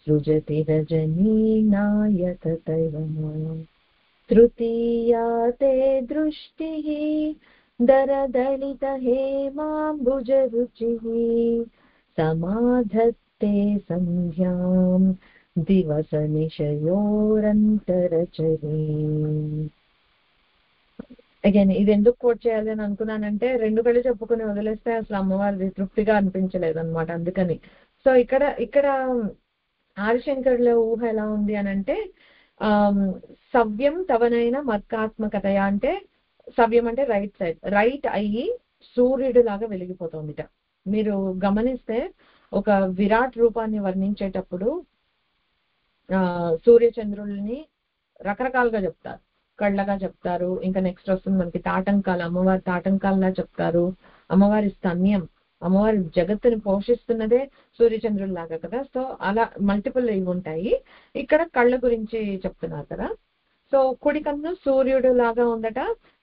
సృజతి రజనీనాయకతయ తృతీయా తే దృష్టిః దరదళిత హేమాంబుజరుచిః సమాధత్తే సంధ్యాం దివస నిశయోరంతరచరీ. అగైన్ ఇది ఎందుకు కోట్ చేయాలి అని అనుకున్నానంటే, 2 కళ్ళు చెప్పుకుని వదిలేస్తే అసలు అమ్మవారిది తృప్తిగా అనిపించలేదు అనమాట, అందుకని. సో ఇక్కడ ఆదిశంకరుల ఊహ ఎలా ఉంది అని అంటే, సవ్యం తవనైన మర్కాత్మకతయ అంటే, సవ్యం అంటే రైట్ సైడ్, రైట్ అయ్యి సూర్యుడు లాగా వెలిగిపోతుందిట. మీరు గమనిస్తే ఒక విరాట్ రూపాన్ని వర్ణించేటప్పుడు సూర్యచంద్రుల్ని రకరకాలుగా చెప్తారు, కళ్ళగా చెప్తారు, ఇంకా నెక్స్ట్ వస్తుంది మనకి తాటంకాలు, అమ్మవారి తాటంకాల్లా చెప్తారు, అమ్మవారి స్తన్యం, అమ్మవారి జగత్తుని పోషిస్తున్నదే సూర్యచంద్రుల్లాగా కదా. సో అలా మల్టిపుల్ ఇవి ఉంటాయి. ఇక్కడ కళ్ళ గురించి చెప్తున్నారు కదా. సో కుడి కన్ను సూర్యుడు లాగా ఉందట,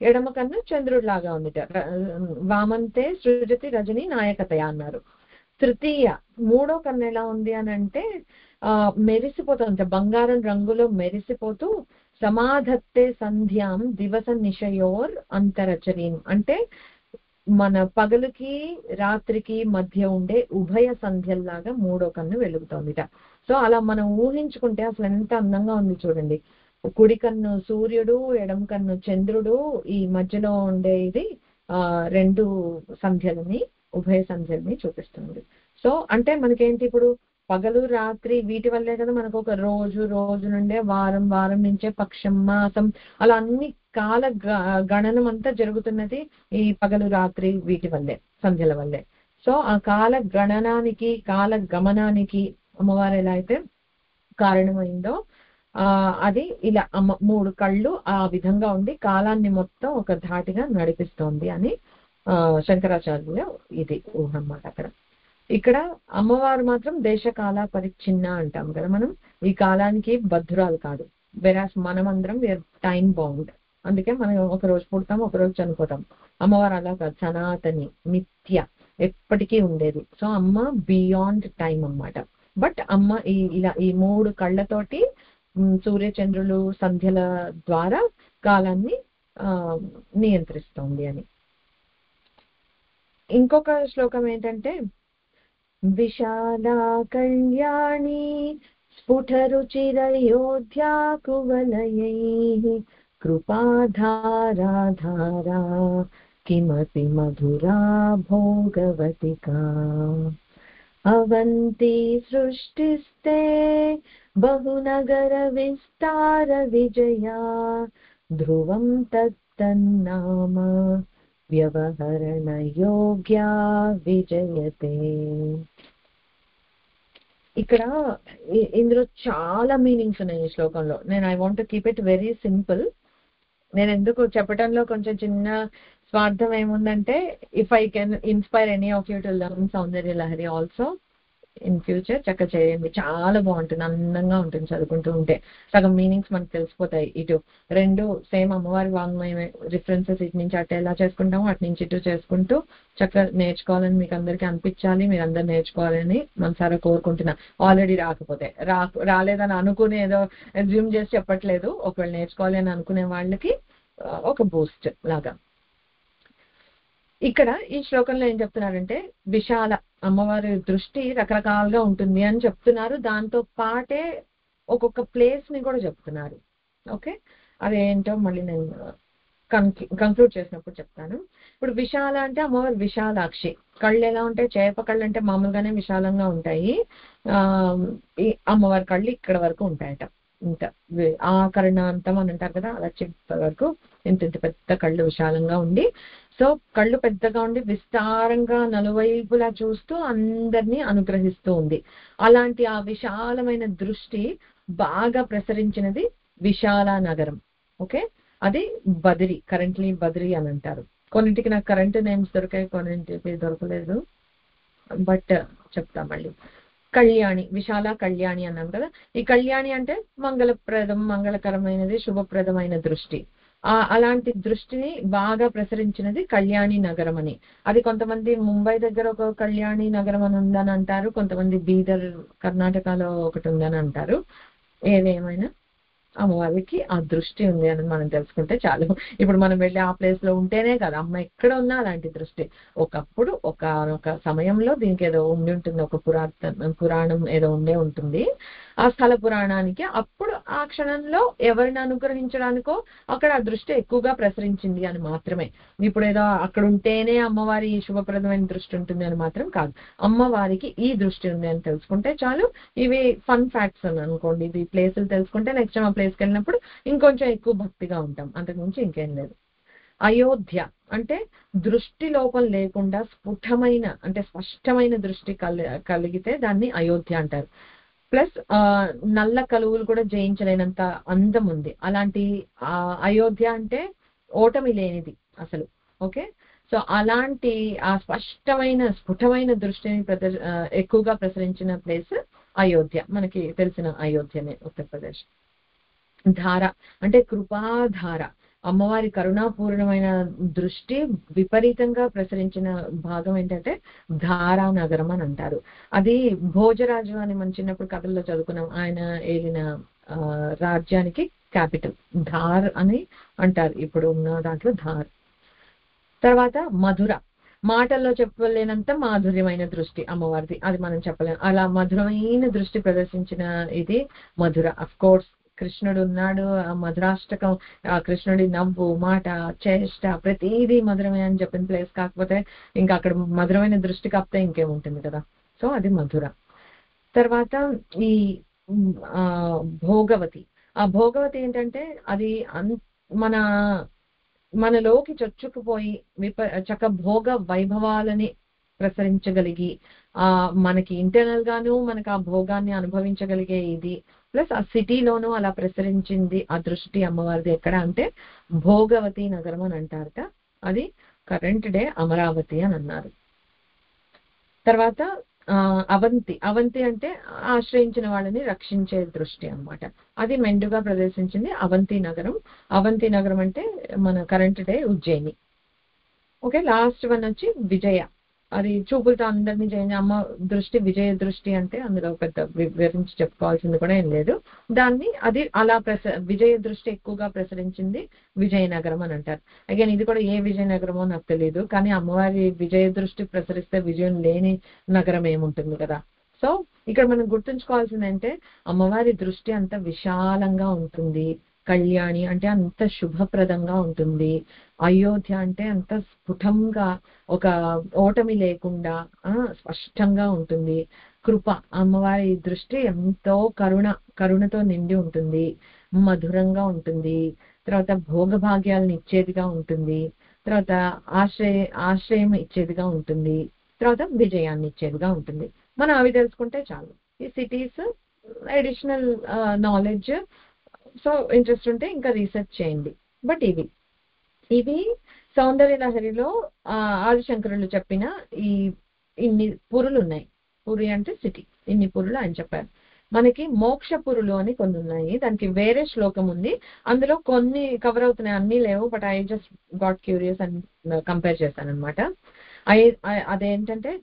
ఎడమ కన్ను చంద్రుడు లాగా ఉందట. వామంతే సృజతి రజని నాయకతయ అన్నారు. తృతీయ మూడో కన్ను ఎలా ఉంది అని అంటే మెరిసిపోతుంది, బంగారం రంగులో మెరిసిపోతూ సమాధత్తే సంధ్యాం దివస నిశయోర్ అంతరచరీం అంటే మన పగలుకి రాత్రికి మధ్య ఉండే ఉభయ సంధ్యల్లాగా మూడో కన్ను వెలుగుతోందిట. సో అలా మనం ఊహించుకుంటే అసలు ఎంత అందంగా ఉంది చూడండి. కుడి కన్ను సూర్యుడు, ఎడమ కన్ను చంద్రుడు, ఈ మధ్యలో ఉండే ఇది రెండు సంధ్యలని, ఉభయ సంధ్యల్ని చూపిస్తుంది. సో అంటే మనకేంటి ఇప్పుడు పగలు రాత్రి వీటి వల్లే కదా మనకు ఒక రోజు నుండే వారం, వారం నుంచే పక్షం, మాసం, అలా అన్ని కాల గణనం అంతా జరుగుతున్నది ఈ పగలు రాత్రి వీటి వల్లే, సంధ్యల వల్లే. సో ఆ కాల గణనానికి కాల గమనానికి అమ్మవారు ఎలా అయితే కారణమైందో అది ఇలా మూడు కళ్ళు ఆ విధంగా ఉండి కాలాన్ని మొత్తం ఒక ధాటిగా నడిపిస్తోంది అని శంకరాచార్యుల ఇది ఊహ అన్నమాట. ఇక్కడ అమ్మవారు మాత్రం దేశకాల పరిచ్ఛిన్న అంటాం కదా మనం, ఈ కాలానికి బద్ధురాలు కాదు. వెరాస్ మనమందరం టైం బౌండ్, అందుకే మనం ఒక రోజు పుడతాం, ఒక రోజు చనిపోతాం. అమ్మవారు అలా కాదు, సనాతని, నిత్య, ఎప్పటికీ ఉండేది. సో అమ్మ బియాండ్ టైం అన్నమాట. బట్ అమ్మ ఇలా ఈ మూడు కళ్ళతోటి సూర్యచంద్రులు సంధ్యల ద్వారా కాలాన్ని నియంత్రిస్తోంది అని. ఇంకొక శ్లోకం ఏంటంటే విశాలా కళ్యాణి స్ఫుటరుచిరయోధ్యా కువలయైః కృపాధారాధారా కిమపి మధురా భోగవతికా అవంతి సృష్టిస్తే బహునగర విస్తార విజయా ధ్రువం తత్తన్నామ వ్యవహరణ యోగ్యా విజయతే. ఇక్కడ ఇందులో చాలా మీనింగ్స్ ఉన్నాయి ఈ శ్లోకంలో. నేను I want to keep it very simple. నేను ఎందుకు చెప్పటంలో కొంచెం చిన్న స్వార్థం ఏముందంటే, if I can inspire any of you to learn Soundarya Lahari also in future చక్కగా చేయండి. చాలా బాగుంటుంది, అందంగా ఉంటుంది చదువుకుంటూ ఉంటే. సగం మీనింగ్స్ మనకు తెలిసిపోతాయి. ఇటు రెండు సేమ్ అమ్మవారి వాంగ్మయమే, రిఫరెన్సెస్ ఇటు నుంచి అటు ఎలా చేసుకుంటామో అటు నుంచి ఇటు చేసుకుంటూ చక్కగా నేర్చుకోవాలని మీకు అందరికీ అనిపించాలి, మీరు అందరు నేర్చుకోవాలని మనసారా కోరుకుంటున్నా. ఆల్రెడీ రాకపోతే రాలేదని అనుకుని ఏదో అజ్యూమ్ చేసి చెప్పట్లేదు. ఒకవేళ నేర్చుకోవాలి అని అనుకునే వాళ్ళకి ఒక బూస్ట్ లాగా. ఇక్కడ ఈ శ్లోకంలో ఏం చెప్తున్నారంటే, విశాల అమ్మవారి దృష్టి రకరకాలుగా ఉంటుంది అని చెప్తున్నారు. దాంతో పాటే ఒక్కొక్క ప్లేస్ ని కూడా చెప్తున్నారు. ఓకే, అదేంటో మళ్ళీ నేను కంక్లూడ్ చేసినప్పుడు చెప్తాను. ఇప్పుడు విశాల అంటే అమ్మవారు విశాలాక్షి. కళ్ళు ఎలా ఉంటాయి, చేప కళ్ళు అంటే మామూలుగానే విశాలంగా ఉంటాయి. ఈ అమ్మవారి కళ్ళు ఇక్కడ వరకు ఉంటాయట. ఇంత ఆకరణాంతం అని అంటారు కదా, అలా చిప్ప వరకు ఇంత పెద్ద కళ్ళు విశాలంగా ఉండి, సో కళ్ళు పెద్దగా ఉండి విస్తారంగా నలువైపులా చూస్తూ అందరినీ అనుగ్రహిస్తూ ఉంది. అలాంటి ఆ విశాలమైన దృష్టి బాగా ప్రసరించినది విశాల నగరం. ఓకే, అది బద్రి, కరెంట్లీ బద్రి అని అంటారు. కొన్నింటికి నాకు కరెంట్ నేమ్స్ దొరికాయి, కొన్నింటికి దొరకలేదు, బట్ చెప్తా మళ్ళీ. కళ్యాణి, విశాల కళ్యాణి అన్నాం కదా. ఈ కళ్యాణి అంటే మంగళప్రదం, మంగళకరమైనది, శుభప్రదమైన దృష్టి. అలాంటి దృష్టిని బాగా ప్రసరించినది కళ్యాణి నగరం అని. అది కొంతమంది ముంబై దగ్గర ఒక కళ్యాణి నగరం అని ఉందని అంటారు, కొంతమంది బీదర్ కర్ణాటకలో ఒకటి ఉందని అంటారు. ఏదేమైనా అమ్మవారికి ఆ దృష్టి ఉంది అని మనం తెలుసుకుంటే చాలు. ఇప్పుడు మనం వెళ్ళి ఆ ప్లేస్ లో ఉంటేనే కదా, అమ్మ ఎక్కడ ఉన్నా అలాంటి దృష్టి. ఒకప్పుడు ఒక సమయంలో దీనికి ఏదో ఉండి ఉంటుంది, ఒక పురాణం ఏదో ఉండే ఉంటుంది. ఆ స్థల పురాణానికి అప్పుడు ఆ క్షణంలో ఎవరిని అనుగ్రహించడానికో అక్కడ ఆ దృష్టి ఎక్కువగా ప్రసరించింది అని మాత్రమే. ఇప్పుడు ఏదో అక్కడ ఉంటేనే అమ్మవారి శుభప్రదమైన దృష్టి ఉంటుంది అని మాత్రం కాదు. అమ్మవారికి ఈ దృష్టి ఉంది అని తెలుసుకుంటే చాలు. ఇవి ఫన్ ఫ్యాక్ట్స్ అని అనుకోండి. ఇవి ప్లేసులు తెలుసుకుంటే నెక్స్ట్ టైం ఆ ప్లేస్కి వెళ్ళినప్పుడు ఇంకొంచెం ఎక్కువ భక్తిగా ఉంటాం, అంతకుమించి ఇంకేం లేదు. అయోధ్య అంటే దృష్టి లోపం లేకుండా స్ఫుటమైన అంటే స్పష్టమైన దృష్టి కలిగితే దాన్ని అయోధ్య అంటారు. ప్లస్ నల్ల కలువులు కూడా జయించలేనంత అందం ఉంది. అలాంటి అయోధ్య అంటే ఓటమి లేనిది అసలు. ఓకే, సో అలాంటి ఆ స్పష్టమైన స్ఫుటమైన దృష్టిని ఎక్కువగా ప్రసరించిన ప్లేస్ అయోధ్య, మనకి తెలిసిన అయోధ్యనే, ఉత్తరప్రదేశ్. ధార అంటే కృపాధార, అమ్మవారి కరుణాపూర్ణమైన దృష్టి విపరీతంగా ప్రసరించిన భాగం ఏంటంటే ధారా నగరం అని అంటారు. అది భోజరాజు అని మన చిన్నప్పుడు కథల్లో చదువుకున్నాం. ఆయన ఏలిన రాజ్యానికి క్యాపిటల్ ధార్ అని అంటారు. ఇప్పుడు ఉన్న దాంట్లో ధార్. తర్వాత మధుర, మాటల్లో చెప్పలేనంత మాధుర్యమైన దృష్టి అమ్మవారిది, అది మనం చెప్పలేం. అలా మధురమైన దృష్టి ప్రదర్శించిన ఇది మధుర. అఫ్ కోర్స్ కృష్ణుడు ఉన్నాడు, ఆ మధురాష్టకం, ఆ కృష్ణుడి నవ్వు, మాట, చేష్ట ప్రతిదీ మధురమే అని చెప్పిన ప్లేస్. కాకపోతే ఇంకా అక్కడ మధురమైన దృష్టి కాకపోతే ఇంకేముంటుంది కదా. సో అది మధుర. తర్వాత ఈ భోగవతి. ఆ భోగవతి ఏంటంటే అది మన మనలోకి చొచ్చుకుపోయి చక్క భోగ వైభవాలని ప్రసరించగలిగి మనకి ఇంటర్నల్ గాను మనకు ఆ భోగాన్ని అనుభవించగలిగే ఇది. ప్లస్ ఆ సిటీలోనూ అలా ప్రసరించింది ఆ దృష్టి అమ్మవారిది ఎక్కడ అంటే భోగవతి నగరం అని అంటారట. అది కరెంట్ డే అమరావతి అని అన్నారు. తర్వాత అవంతి. అవంతి అంటే ఆశ్రయించిన వాళ్ళని రక్షించే దృష్టి అన్నమాట. అది మెండుగా ప్రదర్శించింది అవంతి నగరం. అవంతి నగరం అంటే మన current day Ujjaini. Okay, last one వచ్చి విజయ. అది చూపులతో అందరినీ జయించి అమ్మ దృష్టి విజయ దృష్టి అంటే అందులో పెద్ద వివరించి చెప్పుకోవాల్సింది కూడా ఏం లేదు. దాన్ని అది అలా విజయ దృష్టి ఎక్కువగా ప్రసరించింది విజయనగరం అని అంటారు. అగైన్ ఇది కూడా ఏ విజయనగరమో నాకు తెలియదు, కానీ అమ్మవారి విజయ దృష్టి ప్రసరిస్తే విజయం లేని నగరం ఏముంటుంది కదా. సో ఇక్కడ మనం గుర్తుంచుకోవాల్సింది అంటే అమ్మవారి దృష్టి అంత విశాలంగా ఉంటుంది. కళ్యాణి అంటే అంత శుభప్రదంగా ఉంటుంది. అయోధ్య అంటే అంత స్ఫుటంగా ఒక ఓటమి లేకుండా స్పష్టంగా ఉంటుంది. కృప, అమ్మవారి దృష్టి ఎంతో కరుణతో నిండి ఉంటుంది, మధురంగా ఉంటుంది. తర్వాత భోగభాగ్యాలను ఇచ్చేదిగా ఉంటుంది. తర్వాత ఆశ్రయం ఇచ్చేదిగా ఉంటుంది. తర్వాత విజయాన్ని ఇచ్చేదిగా ఉంటుంది. మనం అవి తెలుసుకుంటే చాలు. ఈ cities additional knowledge, so interest ఉంటే ఇంకా రీసెర్చ్ చేయండి. బట్ ఇవి సౌందర్య లహరిలో ఆదిశంకరులు చెప్పిన ఇన్ని పురులు ఉన్నాయి. పురి అంటే సిటీ, ఇన్ని పురులు ఆయన చెప్పారు. మనకి మోక్షపురులు అని కొన్ని ఉన్నాయి, దానికి వేరే శ్లోకం ఉంది. అందులో కొన్ని కవర్ అవుతున్నాయి, అన్ని లేవు. But I just got curious and compare చేశాను అనమాట. అదేంటంటే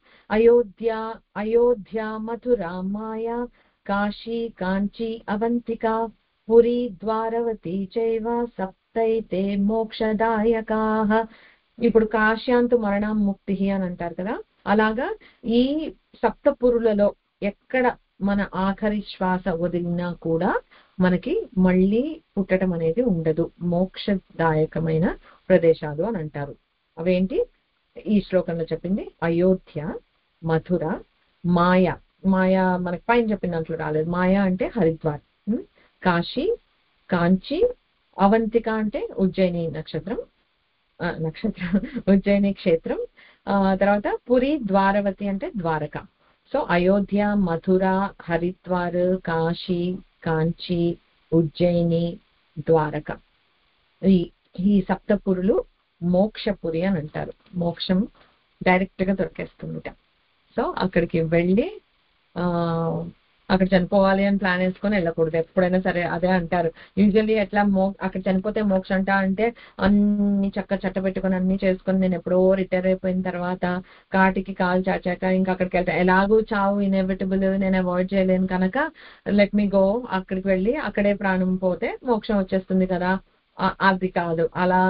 అయోధ్య మథుర మాయా కాశీ కాంచీ అవంతిక పురి ద్వారవతి చైవ సప్తైతే మోక్షదాయకాః. ఇప్పుడు కాశ్యాంతు మరణం ముక్తి అని అంటారు కదా, అలాగా ఈ సప్తపురులలో ఎక్కడ మన ఆఖరి శ్వాస వదిలినా కూడా మనకి మళ్ళీ పుట్టడం అనేది ఉండదు. మోక్షదాయకమైన ప్రదేశాలు అని అంటారు. అవేంటి ఈ శ్లోకంలో చెప్పింది? అయోధ్య, మథుర, మాయా. మాయా మనకి పైన చెప్పిన దాంట్లో రాలేదు. మాయా అంటే హరిద్వార్, కాశీ, కాంచి, అవంతిక అంటే ఉజ్జయిని నక్షత్రం ఉజ్జయిని క్షేత్రం. తర్వాత పురి ద్వారవతి అంటే ద్వారక. సో అయోధ్య, మథుర, హరిద్వార్, కాశీ, కాంచి, ఉజ్జయిని, ద్వారక, ఈ సప్తపురులు మోక్షపురి అని అంటారు. మోక్షం డైరెక్ట్ గా దొరికేస్తుందిట. సో అక్కడికి వెళ్ళి అక్కడ చనిపోవాలి అని ప్లాన్ వేసుకొని వెళ్ళకూడదు ఎప్పుడైనా సరే. అదే అంటారు యూజువల్లీ ఎట్లా అక్కడ చనిపోతే మోక్ష అంటే అన్ని చట్ట పెట్టుకొని అన్ని చేసుకొని నేను ఎప్పుడో రిటైర్ అయిపోయిన తర్వాత కాటికి కాలు చాచాక ఇంకా అక్కడికి వెళ్తా, ఎలాగూ చావు ఇన్ఎవిటబుల్, నేను అవాయిడ్ చేయలేను కనుక లెట్ మీ గో, అక్కడికి వెళ్ళి అక్కడే ప్రాణం పోతే మోక్షం వచ్చేస్తుంది కదా. అది కాదు, అలా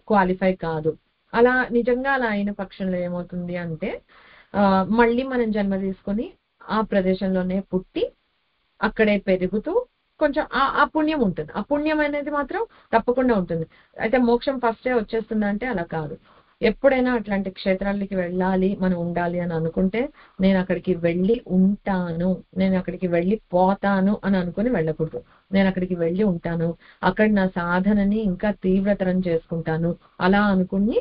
క్వాలిఫై కాదు. అలా నిజంగా అలా అయిన పక్షంలో ఏమవుతుంది అంటే మళ్ళీ మనం జన్మ తీసుకొని ఆ ప్రదేశంలోనే పుట్టి అక్కడే పెరుగుతూ కొంచెం ఆ పుణ్యం ఉంటుంది. ఆ పుణ్యం అనేది మాత్రం తప్పకుండా ఉంటుంది. అయితే మోక్షం ఫస్టే వచ్చేస్తుందా అంటే అలా కాదు. ఎప్పుడైనా అట్లాంటి క్షేత్రాలకి వెళ్ళాలి మనం ఉండాలి అని అనుకుంటే నేను అక్కడికి వెళ్ళి ఉంటాను, నేను అక్కడికి వెళ్ళి పోతాను అని అనుకుని వెళ్ళకూడదు. నేను అక్కడికి వెళ్ళి ఉంటాను, అక్కడ నా సాధనని ఇంకా తీవ్రతరం చేసుకుంటాను అలా అనుకుని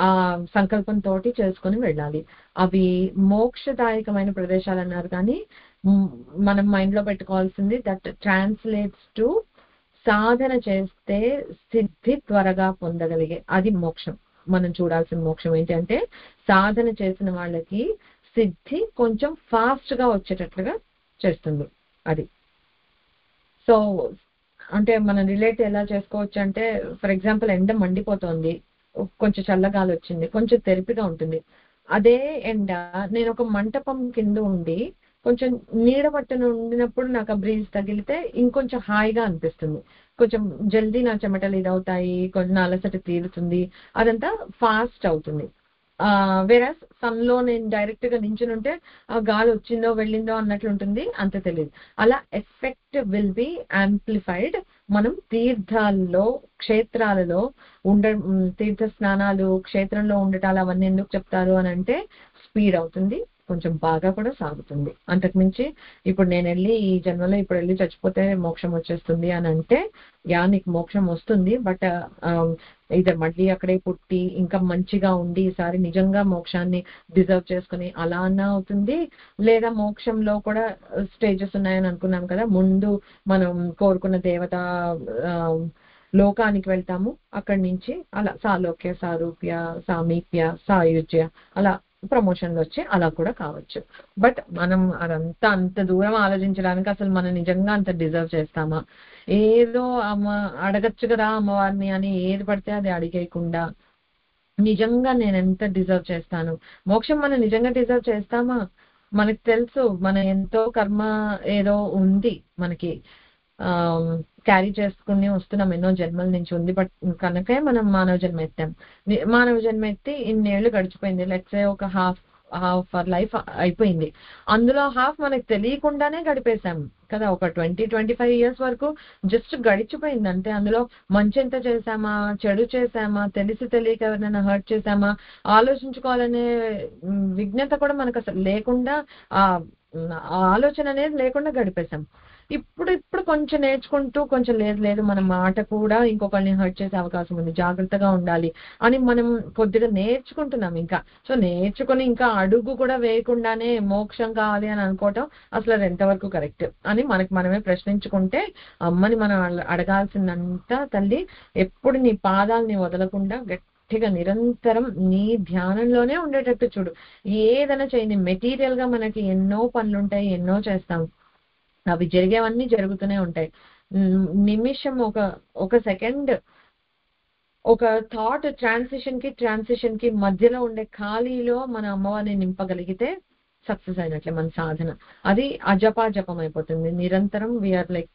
ఆ సంకల్పంతో చేసుకుని వెళ్ళాలి. అవి మోక్షదాయకమైన ప్రదేశాలు అన్నారు, కానీ మనం మైండ్ లో పెట్టుకోవాల్సింది దట్ ట్రాన్స్లేట్స్ టు సాధన చేస్తే సిద్ధి త్వరగా పొందగలిగే అది మోక్షం. మనం చూడాల్సిన మోక్షం ఏంటంటే సాధన చేసిన వాళ్ళకి సిద్ధి కొంచెం ఫాస్ట్ గా వచ్చేటట్లుగా చేస్తుంది అది. సో అంటే మనం రిలేట్ ఎలా చేసుకోవచ్చు అంటే, ఫర్ ఎగ్జాంపుల్ ఎండ మండిపోతోంది, కొంచెం చల్లగాలి వచ్చింది, కొంచెం తెరిపిగా ఉంటుంది. అదే ఎండ నేను ఒక మంటపం కింద ఉండి కొంచెం నీడ పట్టున ఉండినప్పుడు నాకు ఆ బ్రీజ్ తగిలితే ఇంకొంచెం హాయిగా అనిపిస్తుంది. కొంచెం జల్దీ నా చెమటలు ఇదవుతాయి, కొంచెం నా అలసట తీరుతుంది, అదంతా ఫాస్ట్ అవుతుంది. వేరస్ సన్లో నేను డైరెక్ట్ గా నించుని ఉంటే ఆ గాలి వచ్చిందో వెళ్ళిందో అన్నట్లు ఉంటుంది, అంత తెలియదు. అలా ఎఫెక్ట్ విల్ బి యాంప్లిఫైడ్. మనం తీర్థాల్లో, క్షేత్రాలలో తీర్థ స్నానాలు, క్షేత్రంలో ఉండటాలు అవన్నీ ఎందుకు చెప్తారు అని అంటే స్పీడ్ అవుతుంది, కొంచెం బాగా కూడా సాగుతుంది. అంతకుమించి ఇప్పుడు నేను వెళ్ళి ఈ జన్మలో ఇప్పుడు వెళ్ళి చచ్చిపోతే మోక్షం వచ్చేస్తుంది అని అంటే నీకు మోక్షం వస్తుంది, బట్ ఇది మళ్ళీ అక్కడే పుట్టి ఇంకా మంచిగా ఉండి ఈసారి నిజంగా మోక్షాన్ని డిజర్వ్ చేసుకుని అలా అన్నా అవుతుంది. లేదా మోక్షంలో కూడా స్టేజెస్ ఉన్నాయని అనుకున్నాం కదా, ముందు మనం కోరుకున్న దేవత లోకానికి వెళ్తాము, అక్కడి నుంచి అలా సాలోక్య, సారూప్య, సామీప్య, సాయుజ్య అలా ప్రమోషన్లు వచ్చి అలా కూడా కావచ్చు. బట్ మనం అదంతా అంత దూరం ఆలోచించడానికి అసలు మనం నిజంగా అంత డిజర్వ్ చేస్తామా? ఏదో అడగచ్చు కదా అమ్మవారిని అని ఏది పడితే అది అడిగేయకుండా నిజంగా నేను ఎంత డిజర్వ్ చేస్తాను, మోక్షం మనం నిజంగా డిజర్వ్ చేస్తామా? మనకు తెలుసు మన ఎంతో కర్మ ఏదో ఉంది మనకి, క్యారీ చేసుకుని వస్తున్నాం, ఎన్నో జన్మల నుంచి ఉంది. బట్ కనుకే మనం మానవ జన్మ ఎత్తాం. మానవ జన్మ ఎత్తి ఇన్నేళ్లు గడిచిపోయింది, లెట్స్ సే ఒక హాఫ్ అవర్ లైఫ్ అయిపోయింది. అందులో హాఫ్ మనకు తెలియకుండానే గడిపేశాం కదా, ఒక 20-25 ఇయర్స్ వరకు జస్ట్ గడిచిపోయింది అంతే. అందులో మంచి ఎంత చేశామా, చెడు చేశామా, తెలిసి తెలియక ఎవరినైనా హర్ట్ చేశామా, ఆలోచించుకోవాలనే విజ్ఞత కూడా మనకు అసలు లేకుండా, ఆ ఆలోచన అనేది లేకుండా గడిపేశాం. ఇప్పుడు కొంచెం నేర్చుకుంటూ కొంచెం లేదు మన మాట కూడా ఇంకొకరిని హర్ట్ చేసే అవకాశం ఉంది, జాగ్రత్తగా ఉండాలి అని మనం కొద్దిగా నేర్చుకుంటున్నాం ఇంకా. సో నేర్చుకుని ఇంకా అడుగు కూడా వేయకుండానే మోక్షం కావాలి అని అనుకోవటం అసలు అది ఎంతవరకు కరెక్ట్ అని మనకి మనమే ప్రశ్నించుకుంటే, అమ్మని మనం అడగాల్సిందంతా, తల్లి ఎప్పుడు నీ పాదాలని వదలకుండా గట్టిగా నిరంతరం నీ ధ్యానంలోనే ఉండేటట్టు చూడు. ఏదైనా చేయని, మెటీరియల్ గా మనకి ఎన్నో పనులుంటాయి, ఎన్నో చేస్తాం, అవి జరిగేవన్నీ జరుగుతూనే ఉంటాయి. నిమిషం ఒక సెకండ్ ఒక థాట్ ట్రాన్సిషన్ కి మధ్యలో ఉండే ఖాళీలో మన అమ్మవారిని నింపగలిగితే సక్సెస్ అయినట్లే మన సాధన. అది అజపాజపం అయిపోతుంది. నిరంతరం వీఆర్ లైక్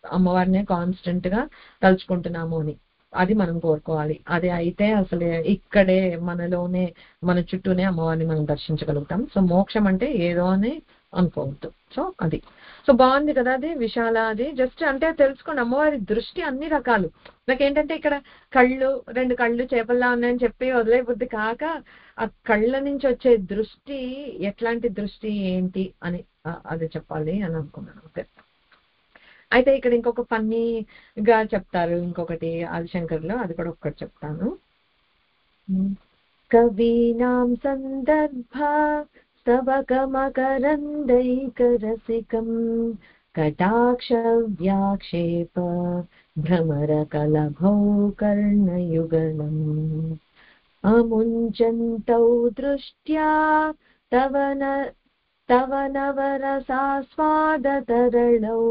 అమ్మవారినే కాన్స్టెంట్ గా తలుచుకుంటున్నాము అని అది మనం కోరుకోవాలి. అది అయితే అసలు ఇక్కడే మనలోనే మన చుట్టూనే అమ్మవారిని మనం దర్శించగలుగుతాం. సో మోక్షం అంటే ఏదో అని అనుకోవద్దు. సో అది సో బాగుంది కదా, అది విశాల. అది జస్ట్ అంటే తెలుసుకోండి, అమ్మవారి దృష్టి అన్ని రకాలు. నాకేంటంటే ఇక్కడ రెండు కళ్ళు చేపల్లా ఉన్నాయని చెప్పి వదిలే బుద్ధి కాక, ఆ కళ్ళ నుంచి వచ్చే దృష్టి ఎట్లాంటి దృష్టి ఏంటి అని అది చెప్పాలి అని అనుకున్నాను. ఓకే, అయితే ఇక్కడ ఇంకొక ఫన్నీగా చెప్తారు ఇంకొకటి ఆదిశంకర్లో, అది కూడా ఒక్కటి చెప్తాను. కవీనాం సందర్భ స్తవకమకరందైకరసికం కటాక్ష వ్యాక్షేప భ్రమర కలభౌ కర్ణయుగలం అముంచంతౌ దృష్ట్యా తవ నవరసాస్వాదతరళౌ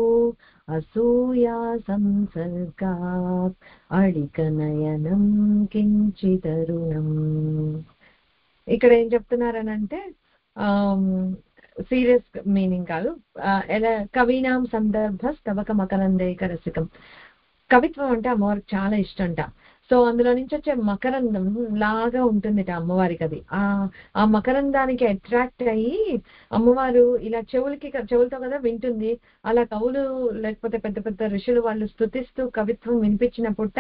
అసూయా సంసర్గా అళికనయనం కించితరుణం. ఇక్కడ ఏం చెప్తున్నారనంటే సీరియస్ మీనింగ్ కాదు, ఎలా కవీనాం సందర్భ స్తవక మకరందైక రసికం. కవిత్వం అంటే అమ్మవారికి చాలా ఇష్టంట. సో అందులో నుంచి వచ్చే మకరందం లాగా ఉంటుందిట అమ్మవారికి. అది ఆ మకరందానికి అట్రాక్ట్ అయ్యి అమ్మవారు ఇలా చెవులతో కదా వింటుంది. అలా కవులు లేకపోతే పెద్ద పెద్ద ఋషులు వాళ్ళు స్తుతిస్తూ కవిత్వం వినిపించినప్పుట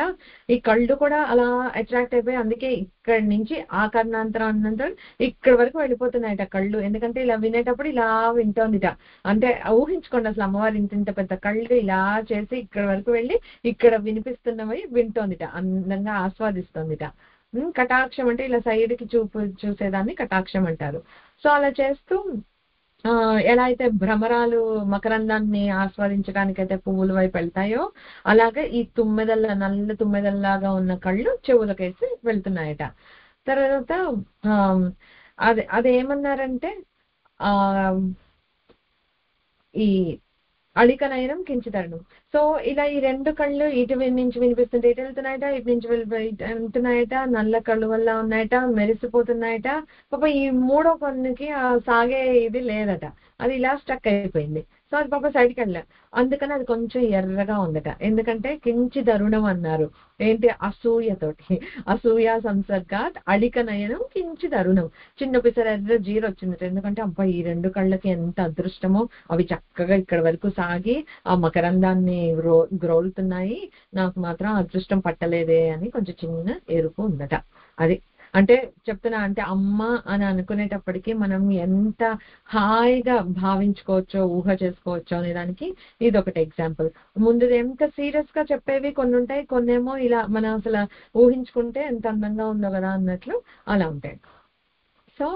ఈ కళ్ళు కూడా అలా అట్రాక్ట్ అయిపోయి, అందుకే ఇక్కడి నుంచి ఆ కర్ణాంతరం అన్నంతరం ఇక్కడ వరకు వెళ్ళిపోతున్నాయట కళ్ళు. ఎందుకంటే ఇలా వినేటప్పుడు ఇలా వింటోందిట. అంటే ఊహించుకోండి అసలు అమ్మవారు ఇంత పెద్ద కళ్ళు ఇలా చేసి ఇక్కడ వరకు వెళ్ళి ఇక్కడ వినిపిస్తున్నవి వింటోందిట, అందంగా ఆస్వాదిస్తోందిట. కటాక్షం అంటే ఇలా సైడ్ కి చూసేదాన్ని కటాక్షం అంటారు. సో అలా చేస్తూ ఎలా అయితే భ్రమరాలు మకరందాన్ని ఆస్వాదించడానికి అయితే పువ్వుల వైపు వెళ్తాయో, అలాగే ఈ నల్ల తుమ్మెదల్లాగా ఉన్న కళ్ళు చెవులకేసి వెళ్తున్నాయట. తర్వాత అదేమన్నారంటే ఈ అళికనయనం కించితరుణం. సో ఇలా ఈ రెండు కళ్ళు ఇటు నుంచి వినిపిస్తుంటే ఇటు వెళ్తున్నాయట, ఇటు నుంచి వెళ్తున్నాయట, నల్ల కళ్ళు వల్ల ఉన్నాయట, మెరిసిపోతున్నాయట. పాప ఈ మూడో కన్నుకి సాగే ఇది లేదట, అది ఇలా స్టక్ అయిపోయింది. సో అది పాప సైడ్కి వెళ్ళా, అందుకని అది కొంచెం ఎర్రగా ఉందట. ఎందుకంటే కించి తరుణం అన్నారు, ఏంటి అసూయతోటి. అసూయ సంసర్గాత్ అళిక నయనం కించి తరుణం. చిన్న పిసర ఎర్ర జీరో వచ్చిందట. ఎందుకంటే అబ్బా ఈ రెండు కళ్ళకి ఎంత అదృష్టమో, అవి చక్కగా ఇక్కడ వరకు సాగి ఆ మకరందాన్ని గ్రోలుతున్నాయి, నాకు మాత్రం అదృష్టం పట్టలేదే అని కొంచెం చిన్న ఎరుపు ఉందట. అది అంటే చెప్తున్నా, అంటే అమ్మ అని అనుకునేటప్పటికీ మనం ఎంత హాయిగా భావించుకోవచ్చో, ఊహ చేసుకోవచ్చో అనే దానికి ఇది ఒకటి ఎగ్జాంపుల్. ముందు ఎంత సీరియస్ గా చెప్పేవి కొన్ని ఉంటాయి, కొన్నేమో ఇలా మనం అసలు ఊహించుకుంటే ఎంత అందంగా ఉందో కదా అన్నట్లు అలా ఉంటాయి. సో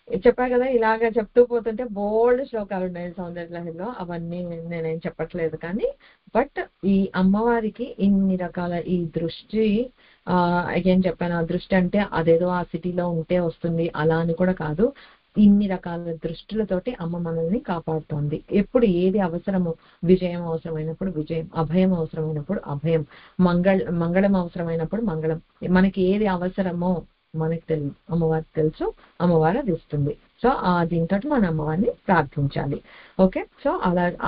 చెప్పా కదా, ఇలాగ చెప్తూ పోతుంటే బోల్డ్ శ్లోకాలు ఉన్నాయి సౌందర్యలహరిలో, అవన్నీ నేనేం చెప్పట్లేదు. కానీ బట్ ఈ అమ్మవారికి ఇన్ని రకాల ఈ దృష్టి, అగైన్ చెప్పాను, ఆ దృష్టి అంటే అదేదో ఆ సిటీలో ఉంటే వస్తుంది అలా అని కూడా కాదు. ఇన్ని రకాల దృష్టిలతోటి అమ్మ మనల్ని కాపాడుతోంది. ఎప్పుడు ఏది అవసరమో, విజయం అవసరమైనప్పుడు విజయం, అభయం అవసరమైనప్పుడు అభయం, మంగళం అవసరమైనప్పుడు మంగళం. మనకి ఏది అవసరమో మనకి తెలుసు, అమ్మవారికి తెలుసు, అమ్మవారు అది ఇస్తుంది. సో దీంతో మన అమ్మవారిని ప్రార్థించాలి. ఓకే, సో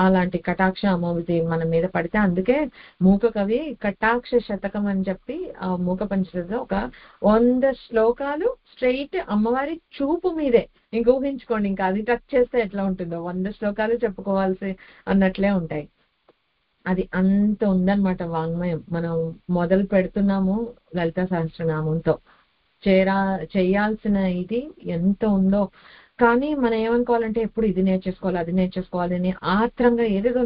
అలాంటి కటాక్ష అమ్మవారి మన మీద పడితే, అందుకే మూక కవి కటాక్ష శతకం అని చెప్పి ఆ మూక పంచలో ఒక 100 శ్లోకాలు స్ట్రైట్ అమ్మవారి చూపు మీదే. ఇంక ఊహించుకోండి, ఇంకా అది టచ్ చేస్తే ఎట్లా ఉంటుందో, 100 శ్లోకాలు చెప్పుకోవాల్సి అన్నట్లే ఉంటాయి. అది అంత ఉందన్నమాట వాంగ్మయం. మనం మొదలు పెడుతున్నాము లలితా సహస్రనామంతో, చేయాల్సిన ఇది ఎంత ఉందో. కానీ మనం ఏమనుకోవాలంటే ఎప్పుడు ఇది నేర్చేసుకోవాలి, అది నేర్చేసుకోవాలి అని ఆత్రంగా ఏదేదో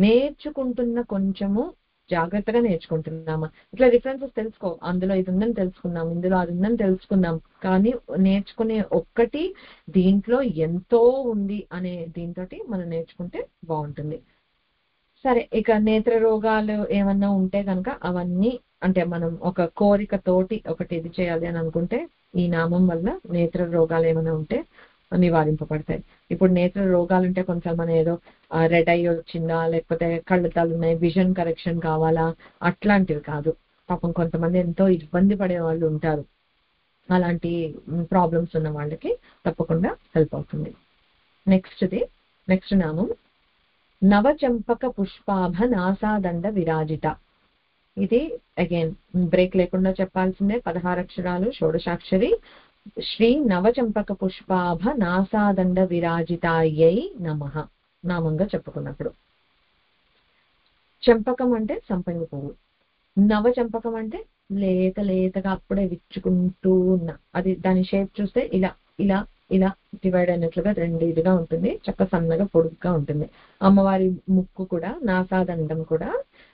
నేర్చుకుంటున్న కొంచెము జాగ్రత్తగా నేర్చుకుంటున్నామా, ఇట్లా డిఫరెన్సెస్ తెలుసుకో. అందులో ఇది ఉందని తెలుసుకున్నాం, ఇందులో అది ఉందని తెలుసుకున్నాం, కానీ నేర్చుకునే ఒక్కటి దీంట్లో ఎంతో ఉంది అనే దీంతో మనం నేర్చుకుంటే బాగుంటుంది. సరే, ఇక నేత్ర రోగాలు ఏమన్నా ఉంటే కనుక అవన్నీ, అంటే మనం ఒక కోరిక తోటి ఒకటి ఇది చేయాలి అని అనుకుంటే ఈ నామం వల్ల నేత్ర రోగాలు ఏమైనా ఉంటే నివారింపబడతాయి. ఇప్పుడు నేత్ర రోగాలు ఉంటే కొంచెం మన ఏదో రెడ్ ఐ వచ్చిందా, లేకపోతే కళ్ళతాలు ఉన్నాయి, విజన్ కరెక్షన్ కావాలా, అట్లాంటివి కాదు. పాపం కొంతమంది ఎంతో ఇబ్బంది పడే వాళ్ళు ఉంటారు, అలాంటి ప్రాబ్లమ్స్ ఉన్న వాళ్ళకి తప్పకుండా హెల్ప్ అవుతుంది. నెక్స్ట్ నామం నవచంపక పుష్పాభ నాసాదండ విరాజిత. ఇది అగైన్ బ్రేక్ లేకుండా చెప్పాల్సిందే, 16 అక్షరాలు, షోడశాక్షరి. శ్రీ నవచంపక పుష్పాభ నాసాదండ విరాజితాయై నమః నామంగా చెప్పుకున్నప్పుడు, చంపకం అంటే సంపంగి పువ్వు, నవచంపకం అంటే లేతగా అప్పుడే విచ్చుకుంటూ ఉన్న, అది దాని షేప్ చూస్తే ఇలా ఇలా ఇలా డివైడ్ అయినట్లుగా రెండు ఇదిగా ఉంటుంది, చక్క సన్నగా పొడుగ్గా ఉంటుంది. అమ్మవారి ముక్కు కూడా, నాసాదండం కూడా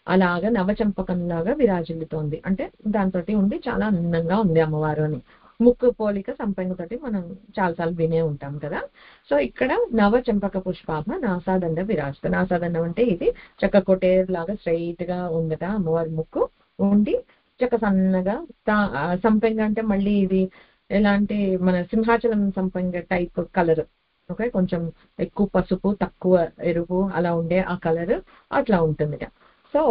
అలాగా నవచంపకం లాగా విరాజిల్లుతోంది. అంటే దాంతో ఉండి చాలా అందంగా ఉంది అమ్మవారు అని. ముక్కు పోలిక సంపంగితోటి మనం చాలాసార్లు వినే ఉంటాం కదా. సో ఇక్కడ నవచంపక పుష్పాభ నాసాదండ విరాజిత. నాసాదండం అంటే ఇది చక్క కొటేరు లాగా స్ట్రైట్ గా ఉందట అమ్మవారి ముక్కు ఉండి, చక్క సన్నగా. సంపంగి అంటే మళ్ళీ ఇది ఎలాంటి మన సింహాచలం సంపంగి టైప్ కలర్. ఓకే, కొంచెం ఎక్కువ పసుపు తక్కువ ఎరుపు అలా ఉండే ఆ కలర్ అట్లా ఉంటుంది. సో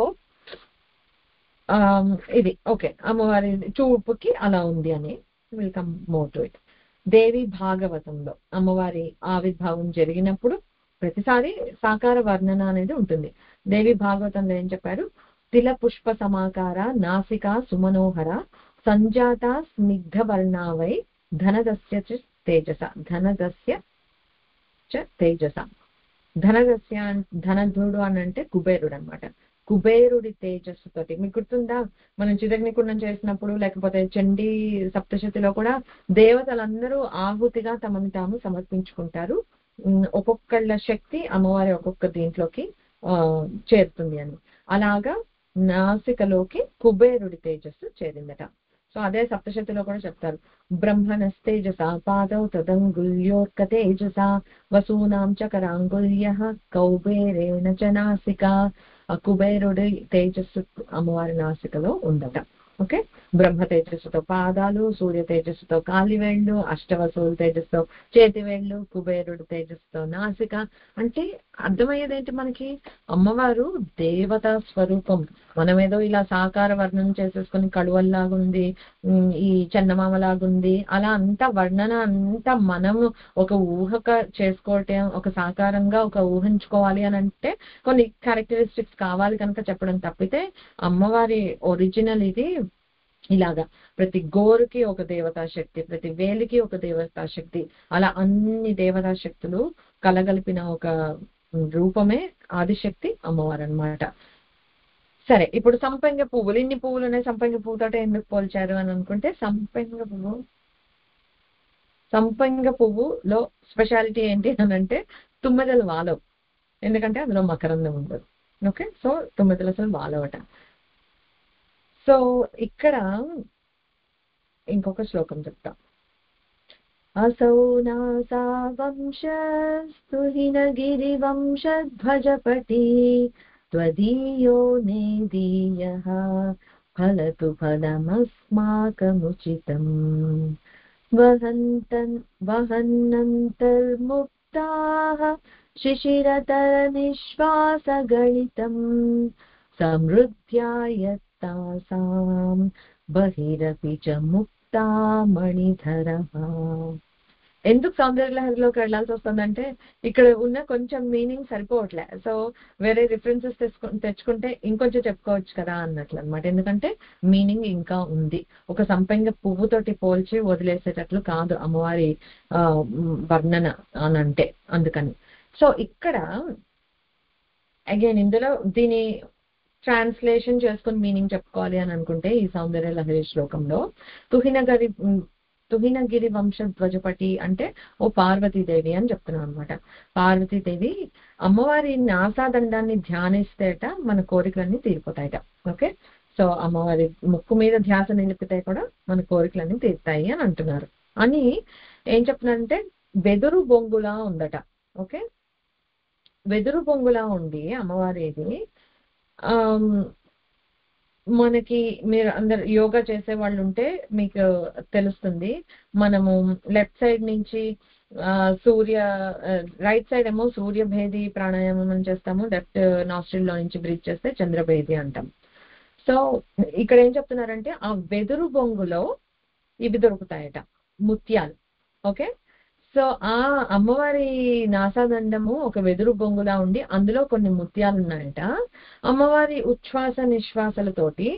ఇది ఓకే, అమ్మవారి చూపుకి అలా ఉంది అని వెల్కమ్ మోర్ టు ఇట్. దేవి భాగవతంలో అమ్మవారి ఆవిర్భావం జరిగినప్పుడు ప్రతిసారి సాకార వర్ణన అనేది ఉంటుంది. దేవి భాగవతంలో ఏం చెప్పారు, తిల పుష్ప సమాకార నాసికా సుమనోహర సంజాత స్నిగ్ధ వర్ణావై ధనదస్య తేజస. ధనధుడు అని అంటే కుబేరుడు అనమాట. కుబేరుడి తేజస్సుతోటి, మీకు గుర్తుందా మనం చిదగ్నికుండం చేసినప్పుడు, లేకపోతే చండీ సప్తశతిలో కూడా దేవతలందరూ ఆహుతిగా తమను తాము సమర్పించుకుంటారు. ఒక్కొక్కళ్ళ శక్తి అమ్మవారి ఒక్కొక్క దీంట్లోకి చేరుతుంది అని. అలాగా నాసికలోకి కుబేరుడి తేజస్సు చేరిందట. సో అదే సప్తశతిలో కూడా చెప్తారు, బ్రహ్మణస్తేజస పాదౌ తదంగుల్యోర్క తేజస వసూనాం చకరాంగుల్య కౌబేరేణ చ నాసిక. కుబేరుడి తేజస్సు అమ్మవారి నాసికలో ఉందట. ఓకే, బ్రహ్మ తేజస్సుతో పాదాలు, సూర్య తేజస్సుతో కాలివేళ్లు, అష్టవసువుల తేజస్సుతో చేతివేళ్లు, కుబేరుడు తేజస్సుతో నాసిక. అంటే అర్థమయ్యేది ఏంటి మనకి? అమ్మవారు దేవతా స్వరూపం. మనమేదో ఇలా సాకార వర్ణన చేసేసుకుని కడువల్లాగుంది, ఈ చందమామలాగుంది, అలా అంతా వర్ణన అంతా మనము ఒక ఊహక చేసుకోవటం, ఒక సాకారంగా ఒక ఊహించుకోవాలి అని అంటే కొన్ని క్యారెక్టరిస్టిక్స్ కావాలి కనుక చెప్పడం తప్పితే అమ్మవారి ఒరిజినల్ ఇది ఇలాగా ప్రతి గోరుకి ఒక దేవతా శక్తి, ప్రతి వేలికి ఒక దేవతా శక్తి, అలా అన్ని దేవతా శక్తులు కలగలిపిన ఒక రూపమే ఆదిశక్తి అమ్మవారు అన్నమాట. సరే, ఇప్పుడు సంపంగ పువ్వులు, ఇన్ని పువ్వులునే సంపంగ పువ్వుతో ఎందుకు పోల్చారు అని అనుకుంటే, సంపంగ పువ్వులో స్పెషాలిటీ ఏంటి అని అంటే తుమ్మెదలు వాలవు, ఎందుకంటే అందులో మకరందం ఉండదు. ఓకే, సో తుమ్మెదలు అసలు వాలవట. సో ఇక్కడ ఇంకొక శ్లోకం చెప్తా. असौ नासा वंशस्तुहिनगिरिवंशध्वजपटी त्वदीयो नेदीयः फलतु फलमस्माकमुचितम् वहन्नन्तर्मुक्ताः शिशिरतरनिश्वासगणितम् समृद्ध्यायत्तासां बहिरपि च मुक्ता मणिधरः. ఎందుకు సౌందర్యలహరిలోకి వెళ్లాల్సి వస్తుందంటే ఇక్కడ ఉన్న కొంచెం మీనింగ్ సరిపోవట్లే. సో వేరే రిఫరెన్సెస్ తెచ్చుకుంటే ఇంకొంచెం చెప్పుకోవచ్చు కదా అన్నట్లు అనమాట. ఎందుకంటే మీనింగ్ ఇంకా ఉంది. ఒక సంపంగ పువ్వుతోటి పోల్చి వదిలేసేటట్లు కాదు అమ్మవారి వర్ణన అని అంటే, అందుకని. సో ఇక్కడ అగైన్ ఇందులో దీని ట్రాన్స్లేషన్ చేసుకుని మీనింగ్ చెప్పుకోవాలి అని అనుకుంటే ఈ సౌందర్యలహరి శ్లోకంలో తుహినగిరి వంశ ధ్వజపటి అంటే ఓ పార్వతీదేవి అని చెప్తున్నాం అనమాట. పార్వతీదేవి అమ్మవారి నాసాదండాన్ని ధ్యానిస్తేట మన కోరికలన్నీ తీరిపోతాయట. ఓకే, సో అమ్మవారి ముక్కు మీద ధ్యాస నిలిపితే కూడా మన కోరికలన్నీ తీరుతాయి అని అంటున్నారు. అని ఏం చెప్తున్నారంటే వెదురు బొంగులా ఉందట. ఓకే, వెదురు బొంగులా ఉండి అమ్మవారిది మనకి మీరు అందరు యోగా చేసే వాళ్ళు ఉంటే మీకు తెలుస్తుంది. మనము లెఫ్ట్ సైడ్ నుంచి రైట్ సైడ్ ఏమో సూర్యభేది ప్రాణాయామం అని చేస్తాము, లెఫ్ట్ నాస్ట్రిల్ లో నుంచి బ్రీత్ చేస్తే చంద్రభేది అంటాం. సో ఇక్కడ ఏం చెప్తున్నారంటే ఆ వెదురు బొంగులో ఇవి దొరుకుతాయట, ముత్యాలు. ఓకే, సో ఆ అమ్మవారి నాసాదండము ఒక వెదురు బొంగులా ఉండి అందులో కొన్ని ముత్యాలు ఉన్నాయట. అమ్మవారి ఉచ్ఛ్వాస నిశ్వాసలతోటి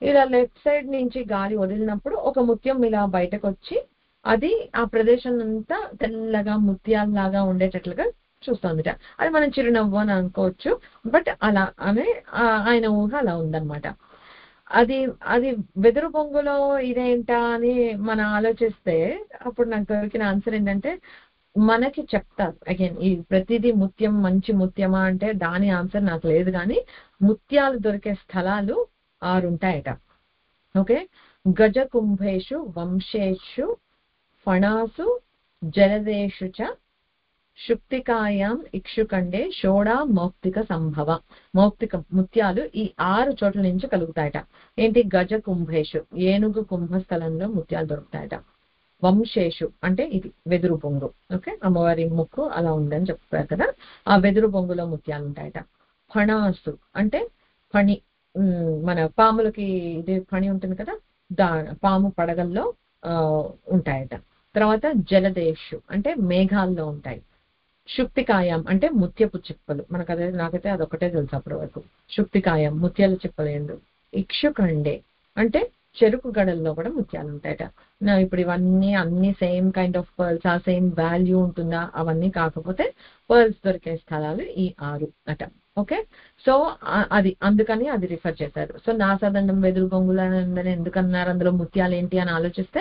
ఇలా లెఫ్ట్ సైడ్ నుంచి గాలి వదిలినప్పుడు ఒక ముత్యం ఇలా బయటకు వచ్చి అది ఆ ప్రదేశం అంతా తెల్లగా ముత్యాలలాగా ఉండేటట్లుగా చూస్తుందిట. అది మనం చిరునవ్వు అని అనుకోవచ్చు, బట్ అలా అనే ఆయన ఊహ అలా ఉందన్నమాట. అది వెదురు బొంగులో ఇదేంటా అని మనం ఆలోచిస్తే అప్పుడు నాకు దొరికిన ఆన్సర్ ఏంటంటే మనకి చెప్తారు అగైన్ ఈ ప్రతిదీ ముత్యం మంచి ముత్యమా అంటే దాని ఆన్సర్ నాకు లేదు, కానీ ముత్యాలు దొరికే స్థలాలు 6 ఉంటాయట. ఓకే, గజ కుంభేషు వంశేషు ఫణాసు జలదేషు చ శుక్తికాయాం ఇక్షుకండే షోడా మౌక్తిక సంభవ. మౌక్తిక ముత్యాలు ఈ 6 చోట్ల నుంచి కలుగుతాయట. ఏంటి? గజ కుంభేషు ఏనుగు కుంభస్థలంలో ముత్యాలు దొరుకుతాయట. వంశేషు అంటే ఇది వెదురు బొంగు. ఓకే, అమ్మవారి ముక్కు అలా ఉందని చెప్తారు కదా, ఆ వెదురు బొంగులో ముత్యాలు ఉంటాయట. ఫణాసు అంటే ఫణి, మన పాములకి ఇది ఫణి ఉంటుంది కదా, పాము పడగల్లో ఉంటాయట. తర్వాత జలదేశు అంటే మేఘాల్లో ఉంటాయి. శుక్తికాయం అంటే ముత్యపు చిప్పలు, నాకైతే అదొకటే తెలుసు అప్పటి వరకు. శుక్తికాయం ముత్యాల చిప్పలు ఏండు. ఇక్షుకండే అంటే చెరుకు గడల్లో కూడా ముత్యాలు ఉంటాయట. ఇప్పుడు ఇవన్నీ అన్ని సేమ్ కైండ్ ఆఫ్ పర్ల్స్, ఆ సేమ్ వాల్యూ ఉంటుందా? అవన్నీ కాకపోతే పర్ల్స్ దొరికే స్థలాలు ఈ 6 అట. ఓకే, సో అది అందుకని అది రిఫర్ చేశారు. సో నాసాదండం వెదురు బొంగులు అని ఎందుకన్నారు, అందులో ముత్యాలు ఏంటి అని ఆలోచిస్తే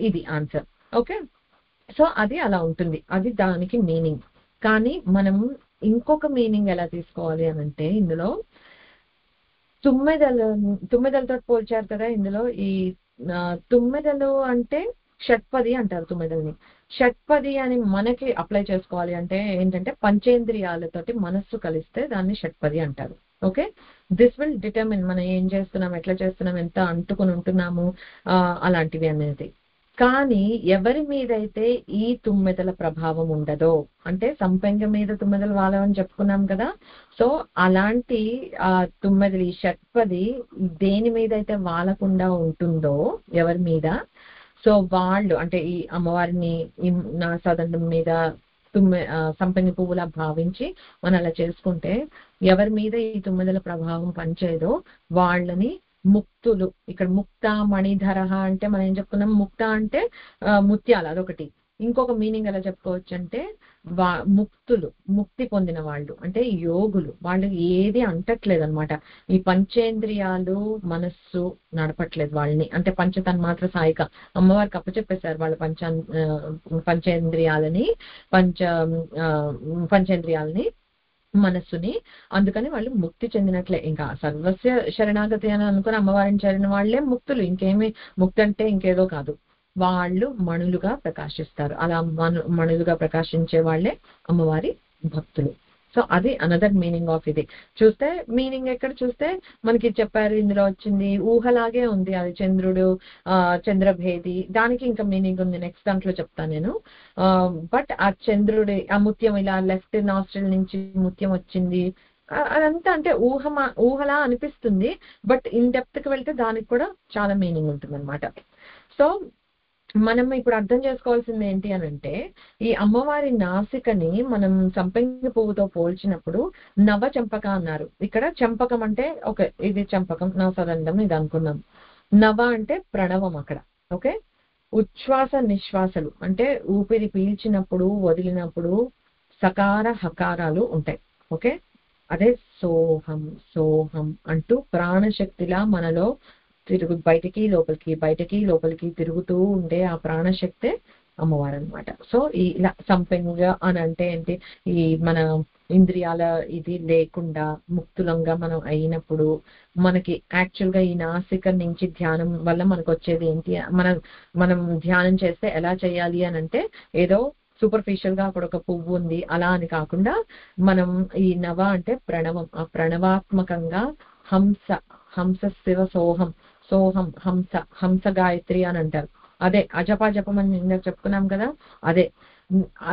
ఇది ఆన్సర్. ఓకే, సో అది అలా ఉంటుంది, అది దానికి మీనింగ్. కానీ మనం ఇంకొక మీనింగ్ ఎలా తీసుకోవాలి అని అంటే ఇందులో తుమ్మెదలతో పోల్చారు కదా. ఇందులో ఈ తుమ్మెదలు అంటే షట్పది అంటారు తుమ్మెదల్ని. షట్పది అని మనకి అప్లై చేసుకోవాలి అంటే ఏంటంటే పంచేంద్రియాలతోటి మనస్సు కలిస్తే దాన్ని షట్పది అంటారు. ఓకే, దిస్ విల్ డిటర్మిన్ మనం ఏం చేస్తున్నాం, ఎట్లా చేస్తున్నాం, ఎంత అంటుకుని ఉంటున్నాము అలాంటివి అనేది. కానీ ఎవరి మీదైతే ఈ తుమ్మెదల ప్రభావం ఉండదో, అంటే సంపెంగ మీద తుమ్మెదలు వాలవని చెప్పుకున్నాం కదా, సో అలాంటి తుమ్మెదలు ఈ షట్పది దేని మీద అయితే వాలకుండా ఉంటుందో ఎవరి మీద, సో వాళ్ళు అంటే ఈ అమ్మవారిని నా సదండం మీద సంపెంగ పువ్వులా భావించి మనం అలా చేసుకుంటే ఎవరి మీద ఈ తుమ్మెదల ప్రభావం పనిచేయదో వాళ్ళని ముక్తులు. ఇక్కడ ముక్త మణిధర అంటే మనం ఏం చెప్పుకున్నాం, ముక్త అంటే ముత్యాలు అదొకటి. ఇంకొక మీనింగ్ ఎలా చెప్పుకోవచ్చు అంటే ముక్తులు, ముక్తి పొందిన వాళ్ళు అంటే యోగులు. వాళ్ళకి ఏది అంటట్లేదు అనమాట, ఈ పంచేంద్రియాలు మనస్సు నడపట్లేదు వాళ్ళని. అంటే పంచతన్మాత్ర సాయిక అమ్మవారికి అప్పచెప్పేశారు వాళ్ళ పంచేంద్రియాలని పంచేంద్రియాలని మనస్సుని. అందుకని వాళ్ళు ముక్తి చెందినట్లే. ఇంకా సర్వస్య శరణాగతి అని అనుకుని అమ్మవారిని చేరిన వాళ్లే ముక్తులు. ఇంకేమి ముక్తి అంటే ఇంకేదో కాదు, వాళ్ళు మణులుగా ప్రకాశిస్తారు. అలా మణులుగా ప్రకాశించే వాళ్లే అమ్మవారి భక్తులు. సో అది అనదర్ మీనింగ్ ఆఫ్ ఇది. చూస్తే మీనింగ్ ఎక్కడ చూస్తే మనకి చెప్పారు, ఇందులో వచ్చింది ఊహలాగే ఉంది. అది చంద్రుడు చంద్రభేది, దానికి ఇంకా మీనింగ్ ఉంది, నెక్స్ట్ దాంట్లో చెప్తాను నేను. బట్ ఆ చంద్రుడి ఆ ముత్యం ఇలా లెఫ్ట్ నాస్ట్రిల్ నుంచి ముత్యం వచ్చింది అదంతా అంటే ఊహలా అనిపిస్తుంది. బట్ ఇన్ డెప్త్ కి వెళ్తే దానికి కూడా చాలా మీనింగ్ ఉంటుంది అనమాట. సో మనం ఇప్పుడు అర్థం చేసుకోవాల్సింది ఏంటి అని అంటే, ఈ అమ్మవారి నాసికని మనం సంపెంగ పువ్వుతో పోల్చినప్పుడు నవ చంపక అన్నారు. ఇక్కడ చంపకం అంటే ఓకే, ఇది చంపకం, నా సదండం ఇది అనుకున్నాం. నవ అంటే ప్రణవం అక్కడ. ఓకే, ఉచ్ఛ్వాస నిశ్వాసలు అంటే ఊపిరి పీల్చినప్పుడు వదిలినప్పుడు సకార హకారాలు ఉంటాయి. ఓకే, అదే సోహం సోహం అంటూ ప్రాణశక్తిలా మనలో బయటికి లోపలికి తిరుగుతూ ఉండే ఆ ప్రాణశక్తే అమ్మవారు అనమాట. సో ఇలా సంపెంగ అని అంటే ఏంటి, ఈ మన ఇంద్రియాల ఇది లేకుండా ముక్తులంగా మనం అయినప్పుడు మనకి యాక్చువల్ గా ఈ నాసిక నుంచి ధ్యానం వల్ల మనకు వచ్చేది ఏంటి, మనం ధ్యానం చేస్తే ఎలా చేయాలి అని అంటే ఏదో సూపర్ఫిషియల్ గా అక్కడ ఒక పువ్వు ఉంది అలా అని కాకుండా, మనం ఈ నవ అంటే ప్రణవం, ఆ ప్రణవాత్మకంగా హంస శివ సోహం సోహం హంస గాయత్రి అని అంటారు. అదే అజపం అని ఇందాక చెప్పుకున్నాం కదా, అదే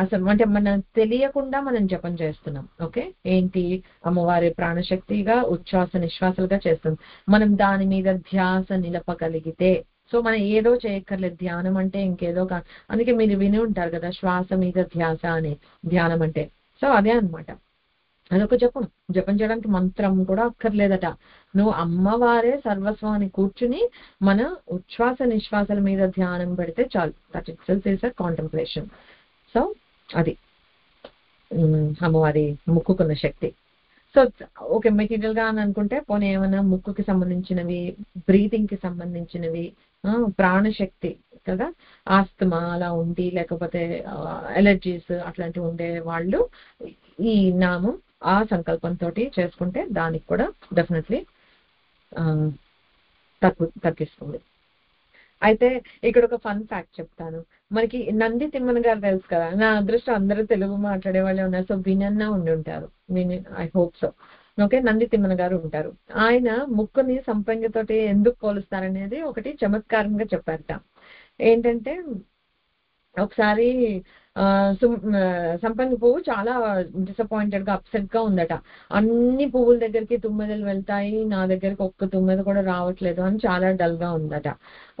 అసలు అంటే మనం తెలియకుండా మనం జపం చేస్తున్నాం. ఓకే, ఏంటి అమ్మవారి ప్రాణశక్తిగా ఉచ్ఛ్వాస నిశ్వాసాలుగా చేస్తుంది. మనం దాని మీద ధ్యాస నిలపగలిగితే, సో మనం ఏదో చేయక్కర్లేదు. ధ్యానం అంటే ఇంకేదో అందుకే మీరు విని ఉంటారు కదా శ్వాస మీద ధ్యాస అని, ధ్యానం అంటే. సో అదే అనమాట, అదొక జపం చేయడానికి మంత్రం కూడా అక్కర్లేదట. నువ్వు అమ్మవారే సర్వస్వం అని కూర్చుని మన ఉచ్ఛ్వాస నిశ్వాసాల మీద ధ్యానం పెడితే చాలు. That it self is a contemplation. So అది అమ్మవారి ముక్కుకున్న శక్తి. సో ఓకే, మెటీరియల్ గా అని అనుకుంటే పోనీ ఏమైనా ముక్కుకి సంబంధించినవి, బ్రీతింగ్ కి సంబంధించినవి, ప్రాణశక్తి కదా, ఆస్తమా అలా ఉండి లేకపోతే ఎలర్జీస్ అట్లాంటివి ఉండే వాళ్ళు ఈ నామం ఆ సంకల్పంతో చేసుకుంటే దానికి కూడా డెఫినెట్లీ తగ్గిస్తుంది. అయితే ఇక్కడ ఒక ఫన్ ఫ్యాక్ట్ చెప్తాను. మనకి నంది తిమ్మన గారు తెలుసు కదా, నా అదృష్టం అందరూ తెలుగు మాట్లాడే వాళ్ళే ఉన్నారు. సో వినన్నా ఉండి ఉంటారు, I hope so. Okay, Nandi Timmana గారు ఉంటారు. ఆయన ముక్కుని సంపెంగతోటి ఎందుకు పోలుస్తారనేది ఒకటి చమత్కారంగా చెప్పారట. ఏంటంటే ఒకసారి సంపెంగ పువ్వు చాలా డిసప్పాయింటెడ్ గా అప్సెట్ గా ఉందట. అన్ని పువ్వుల దగ్గరికి తుమ్మెదలు వెళ్తాయి, నా దగ్గరికి ఒక్క తుమ్మెద కూడా రావట్లేదు అని చాలా డల్ గా ఉందట.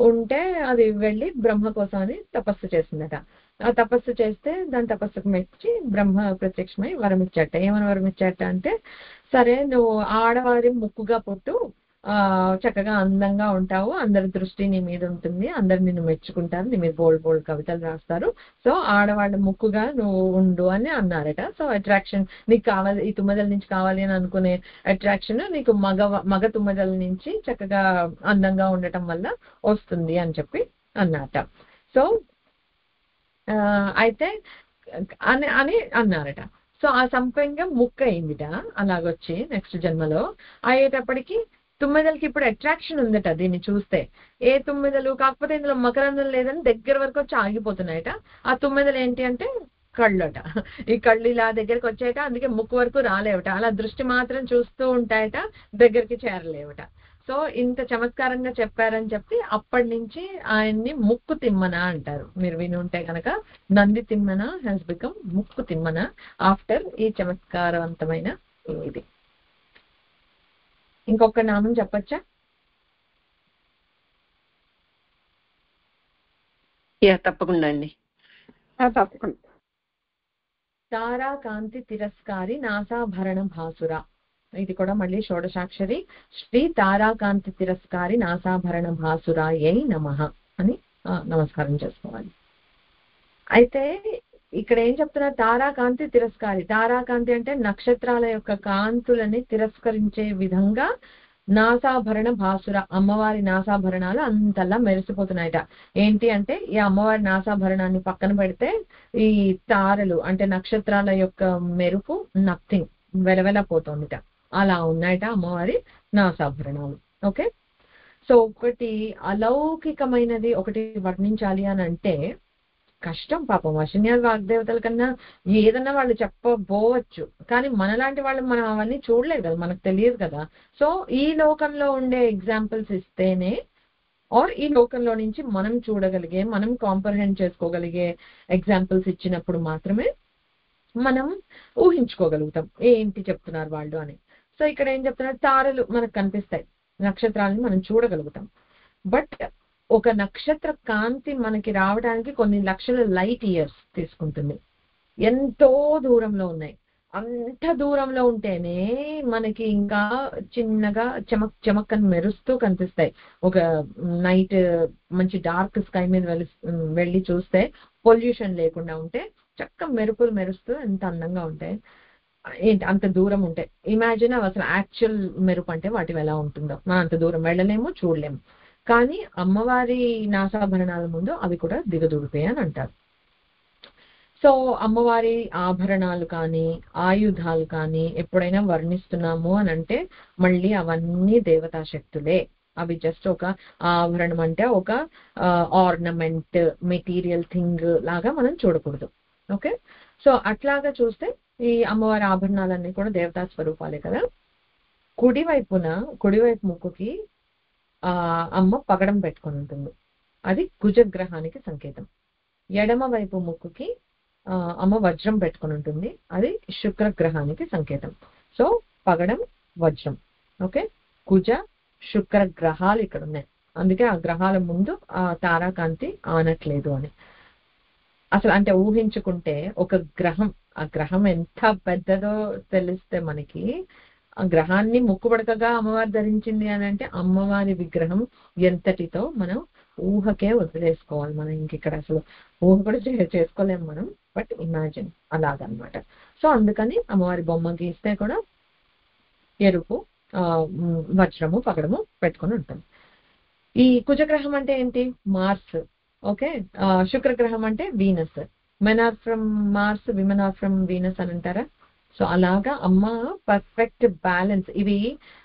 ఉంటే అది వెళ్ళి బ్రహ్మ కోసం అని తపస్సు చేసిందట. ఆ తపస్సు చేస్తే దాని తపస్సుకు మెచ్చి బ్రహ్మ ప్రత్యక్షమై వరం ఇచ్చాట. ఏమని వరం ఇచ్చాట అంటే, సరే నువ్వు ఆడవారి ముక్కుగా పుట్టు, చక్కగా అందంగా ఉంటావు, అందరి దృష్టి నీ మీద ఉంటుంది, అందరు నిన్ను మెచ్చుకుంటారు, నీ మీద బోల్డ్ కవితలు రాస్తారు, సో ఆడవాళ్ళ ముక్కుగా నువ్వు ఉండు అని అన్నారట. సో అట్రాక్షన్ నీకు కావాలి, ఈ తుమ్మెదల నుంచి కావాలి అని అనుకునే అట్రాక్షన్ నీకు మగ తుమ్మెదల నుంచి చక్కగా అందంగా ఉండటం వల్ల వస్తుంది అని చెప్పి అన్నట. సో అయితే అని అన్నారట. సో ఆ సంపెంగం ముక్క అయిందిట అలాగొచ్చి నెక్స్ట్ జన్మలో. అయ్యేటప్పటికి తుమ్మెదలకి ఇప్పుడు అట్రాక్షన్ ఉందట దీన్ని చూస్తే. ఏ తుమ్మెదలు కాకపోతే ఇందులో మకరందం లేదని దగ్గర వరకు వచ్చి ఆగిపోతున్నాయట. ఆ తుమ్మెదలు ఏంటి అంటే కళ్ళట. ఈ కళ్ళు ఇలా దగ్గరికి వచ్చాయట, అందుకే ముక్కు వరకు రాలేవట. అలా దృష్టి మాత్రం చూస్తూ ఉంటాయట, దగ్గరికి చేరలేవట. సో ఇంత చమత్కారంగా చెప్పారని చెప్పి అప్పటి నుంచి ఆయన్ని ముక్కు తిమ్మన అంటారు. మీరు విని ఉంటే కనుక నంది తిమ్మన హ్యాస్ బికమ్ ముక్కు తిమ్మన ఆఫ్టర్ ఈ చమత్కారవంతమైన ఇది. ఇంకొక నామం చెప్పచ్చా? తప్పకుండా అండి. తప్పకుండా. తారాకాంతి తిరస్కారి నాసాభరణ భాసుర. ఇది కూడా మళ్ళీ షోడశాక్షరి. శ్రీ తారాకాంతి తిరస్కారి నాసాభరణ భాసురాయై నమః అని నమస్కారం చేసుకోవాలి. అయితే ఇక్కడ ఏం చెప్తున్నారు? తారాకాంతి తిరస్కారి. తారాకాంతి అంటే నక్షత్రాల యొక్క కాంతులని తిరస్కరించే విధంగా నాసాభరణ భాసుర, అమ్మవారి నాసాభరణాలు అంతలా మెరిసిపోతున్నాయట. ఏంటి అంటే ఈ అమ్మవారి నాసాభరణాన్ని పక్కన పెడితే ఈ తారలు అంటే నక్షత్రాల యొక్క మెరుపు నథింగ్, వెలవెలపోతుందిట. అలా ఉన్నాయట అమ్మవారి నాసాభరణాలు. ఓకే, సో ఒకటి అలౌకికమైనది ఒకటి వర్ణించాలి అని అంటే కష్టం. పాపం వశిన్యాది వాగ్దేవతల కన్నా ఏదన్నా వాళ్ళు చెప్పబోవచ్చు, కానీ మనలాంటి వాళ్ళు మనం అవన్నీ చూడలేదు కదా, మనకు తెలియదు కదా. సో ఈ లోకంలో ఉండే ఎగ్జాంపుల్స్ ఇస్తేనే ఆర్ ఈ లోకంలో నుంచి మనం చూడగలిగే, మనం కాంప్రహెండ్ చేసుకోగలిగే ఎగ్జాంపుల్స్ ఇచ్చినప్పుడు మాత్రమే మనం ఊహించుకోగలుగుతాం ఏంటి చెప్తున్నారు వాళ్ళు అని. సో ఇక్కడ ఏం చెప్తున్నారు? తారలు మనకు కనిపిస్తాయి, నక్షత్రాలని మనం చూడగలుగుతాం. బట్ ఒక నక్షత్ర కాంతి మనకి రావడానికి కొన్ని లక్షల లైట్ ఇయర్స్ తీసుకుంటుంది. ఎంతో దూరంలో ఉన్నాయి. అంత దూరంలో ఉంటేనే మనకి ఇంకా చిన్నగా చమక్ చమక్ అని మెరుస్తూ కనిపిస్తాయి. ఒక నైట్ మంచి డార్క్ స్కై మీద వెళ్ళి చూస్తే పొల్యూషన్ లేకుండా ఉంటే చక్క మెరుపులు మెరుస్తూ ఎంత అందంగా ఉంటాయి. ఏంటి అంత దూరం ఉంటే ఇమాజిన్ అసలు యాక్చువల్ మెరుపు అంటే వాటి ఎలా ఉంటుందో. మనం అంత దూరం వెళ్ళలేము, చూడలేము. కానీ అమ్మవారి నాసాభరణాల ముందు అవి కూడా దిగదుడిపోయాయి అని అంటారు. సో అమ్మవారి ఆభరణాలు కానీ ఆయుధాలు కానీ ఎప్పుడైనా వర్ణిస్తున్నాము అని అంటే మళ్ళీ అవన్నీ దేవతా శక్తులే. అవి జస్ట్ ఒక ఆభరణం అంటే ఒక ఆర్నమెంట్ మెటీరియల్ థింగ్ లాగా మనం చూడకూడదు. ఓకే, సో అట్లాగా చూస్తే ఈ అమ్మవారి ఆభరణాలన్నీ కూడా దేవతా స్వరూపాలే కదా. కుడివైపు ముక్కుకి అమ్మ పగడం పెట్టుకొని ఉంటుంది, అది కుజగ్రహానికి సంకేతం. ఎడమ వైపు ముక్కుకి అమ్మ వజ్రం పెట్టుకొని ఉంటుంది, అది శుక్రగ్రహానికి సంకేతం. సో పగడం, వజ్రం. ఓకే, కుజ శుక్ర గ్రహాలు ఇక్కడ ఉన్నాయి, అందుకే ఆ గ్రహాల ముందు ఆ తారాకాంతి ఆనట్లేదు అని. అసలు అంటే ఊహించుకుంటే ఒక గ్రహం, ఆ గ్రహం ఎంత పెద్దదో తెలిస్తే మనకి, ఆ గ్రహాన్ని ముక్కుబడకగా అమ్మవారు ధరించింది అని అంటే అమ్మవారి విగ్రహం ఎంతటితో మనం ఊహకే వదిలేసుకోవాలి. మనం ఇంకెక్కడ అసలు ఊహ కూడా చేసుకోలేము మనం, బట్ ఇమాజిన్ అలాగనమాట. సో అందుకని అమ్మవారి బొమ్మ గీస్తే కూడా ఎరుపు వజ్రము పగడము పెట్టుకొని ఉంటుంది. ఈ కుజగ్రహం అంటే ఏంటి? మార్స్. ఓకే, శుక్రగ్రహం అంటే Venus. Men are from Mars, women are from Venus అని అంటారా. సో అలాగా అమ్మ పర్ఫెక్ట్ బ్యాలెన్స్. ఇవి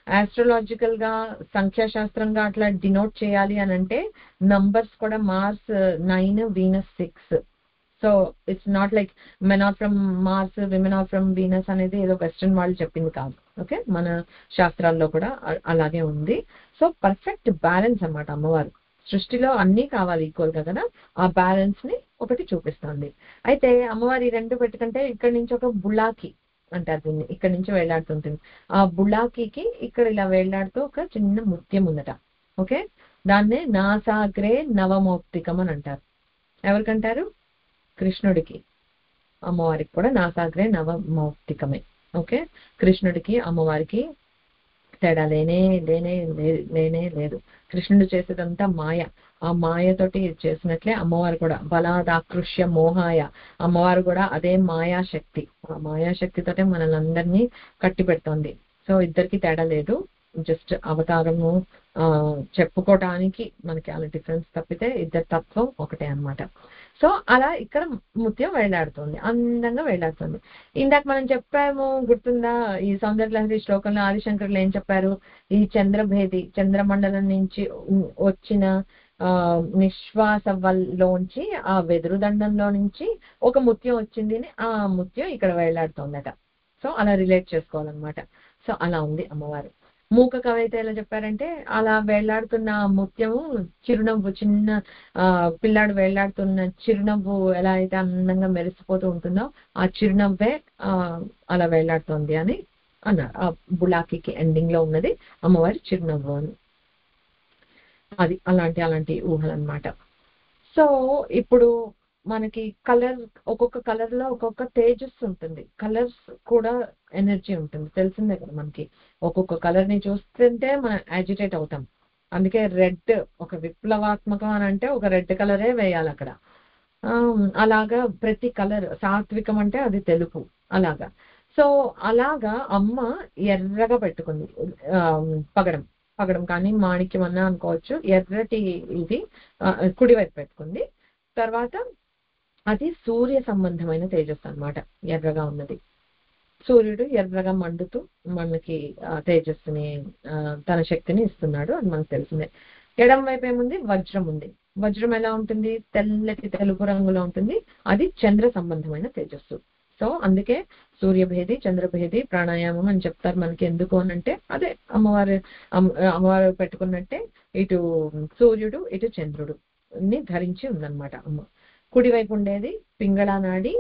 ఆస్ట్రాలజికల్ గా సంఖ్యాశాస్త్రంగా అట్లా డినోట్ చేయాలి అని అంటే నంబర్స్ కూడా Mars 9, Venus 6. So it's not like men are from Mars, women are from Venus అనేది ఏదో వెస్టర్న్ వాళ్ళు చెప్పింది కాదు. ఓకే, మన శాస్త్రాల్లో కూడా అలాగే ఉంది. సో పర్ఫెక్ట్ బ్యాలెన్స్ అన్నమాట అమ్మవారు. సృష్టిలో అన్నీ కావాలి ఈక్వల్ గా కదా, ఆ బ్యాలెన్స్ ని ఒకటి చూపిస్తుంది. అయితే అమ్మవారి రెండు పెట్టుకుంటే ఇక్కడ నుంచి ఒక బుళాకి అంటారు దీన్ని, ఇక్కడ నుంచి వేలాడుతుంటుంది. ఆ బుళాకీకి ఇక్కడ ఇలా వేలాడుతూ ఒక చిన్న ముత్యం ఉందట. ఓకే, దాన్నే నాసాగ్రే నవమౌక్తికం అని అంటారు. ఎవరికంటారు? కృష్ణుడికి. అమ్మవారికి కూడా నాసాగ్రే నవమౌక్తికమే. ఓకే, కృష్ణుడికి అమ్మవారికి తేడా లేనే లేదు. కృష్ణుడు చేసేదంతా మాయ. ఆ మాయతోటి చేసినట్లే అమ్మవారు కూడా బలాదాకృష్య మోహాయ, అమ్మవారు కూడా అదే మాయాశక్తి. ఆ మాయాశక్తితోటే మనల్ని అందరినీ కట్టి పెడుతోంది. సో ఇద్దరికి తేడా లేదు, జస్ట్ అవతారము చెప్పుకోవటానికి మనకి అలా డిఫరెన్స్ తప్పితే ఇద్దరు తత్వం ఒకటే అన్నమాట. సో అలా ఇక్కడ ముత్యం వేలాడుతుంది, అందంగా వేలాడుతుంది. ఇందాక మనం చెప్పాము గుర్తుందా, ఈ సౌందర్యలహరి శ్లోకంలో ఆదిశంకరులు ఏం చెప్పారు, ఈ చంద్రభేది చంద్రమండలం నుంచి వచ్చిన నిశ్వాసంలోంచి ఆ వెదురు దండంలో నుంచి ఒక ముత్యం వచ్చింది అని, ఆ ముత్యం ఇక్కడ వేలాడుతోందట. సో అలా రిలేట్ చేసుకోవాలన్నమాట. సో అలా ఉంది అమ్మవారు. మూక కవి అయితే ఎలా చెప్పారంటే, అలా వేళ్లాడుతున్న ముత్యము చిరునవ్వు, చిన్న పిల్లాడు వేళ్లాడుతున్న చిరునవ్వు ఎలా అయితే అందంగా మెరిసిపోతూ ఉంటుందో ఆ చిరునవ్వే అలా వేళ్లాడుతోంది అని అన్నారు. ఆ బులాకికి ఎండింగ్ లో ఉన్నది అమ్మవారి చిరునవ్వు అని. అది అలాంటి ఊహలు అన్నమాట. సో ఇప్పుడు మనకి కలర్, ఒక్కొక్క కలర్ లో ఒక్కొక్క తేజస్సు ఉంటుంది. కలర్స్ కూడా ఎనర్జీ ఉంటుంది, తెలిసిందే కదా మనకి. ఒక్కొక్క కలర్ ని చూస్తుంటే మనం యాజిటేట్ అవుతాం. అందుకే రెడ్ ఒక విప్లవాత్మకం అని అంటే ఒక రెడ్ కలరే వేయాలి అక్కడ. అలాగా ప్రతి కలర్, సాత్వికం అంటే అది తెలుపు అలాగా. సో అలాగా అమ్మ ఎర్రగా పెట్టుకుంది పగడం కానీ మాణిక్యం అన్నా అనుకోవచ్చు. ఎర్రటి ఇది కుడివైపు పెట్టుకుంది. తర్వాత అది సూర్య సంబంధమైన తేజస్సు అన్నమాట. ఎర్రగా ఉన్నది సూర్యుడు ఎర్రగా మండుతూ మనకి తేజస్సుని, తన శక్తిని ఇస్తున్నాడు అని మనకు తెలిసిందే. ఎడం వైపు ఏముంది, వజ్రం ఉంది. వజ్రం ఎలా ఉంటుంది, తెల్లటి తెలుపు రంగులో ఉంటుంది. అది చంద్ర సంబంధమైన తేజస్సు. సో అందుకే సూర్యభేది చంద్రభేది ప్రాణాయామం అని చెప్తారు మనకి. ఎందుకు అని అంటే అదే అమ్మవారు పెట్టుకున్నట్టే ఇటు సూర్యుడు ఇటు చంద్రుడు ని ధరించి ఉందన్నమాట అమ్మ. కుడివైపు ఉండేది పింగళా నాడి,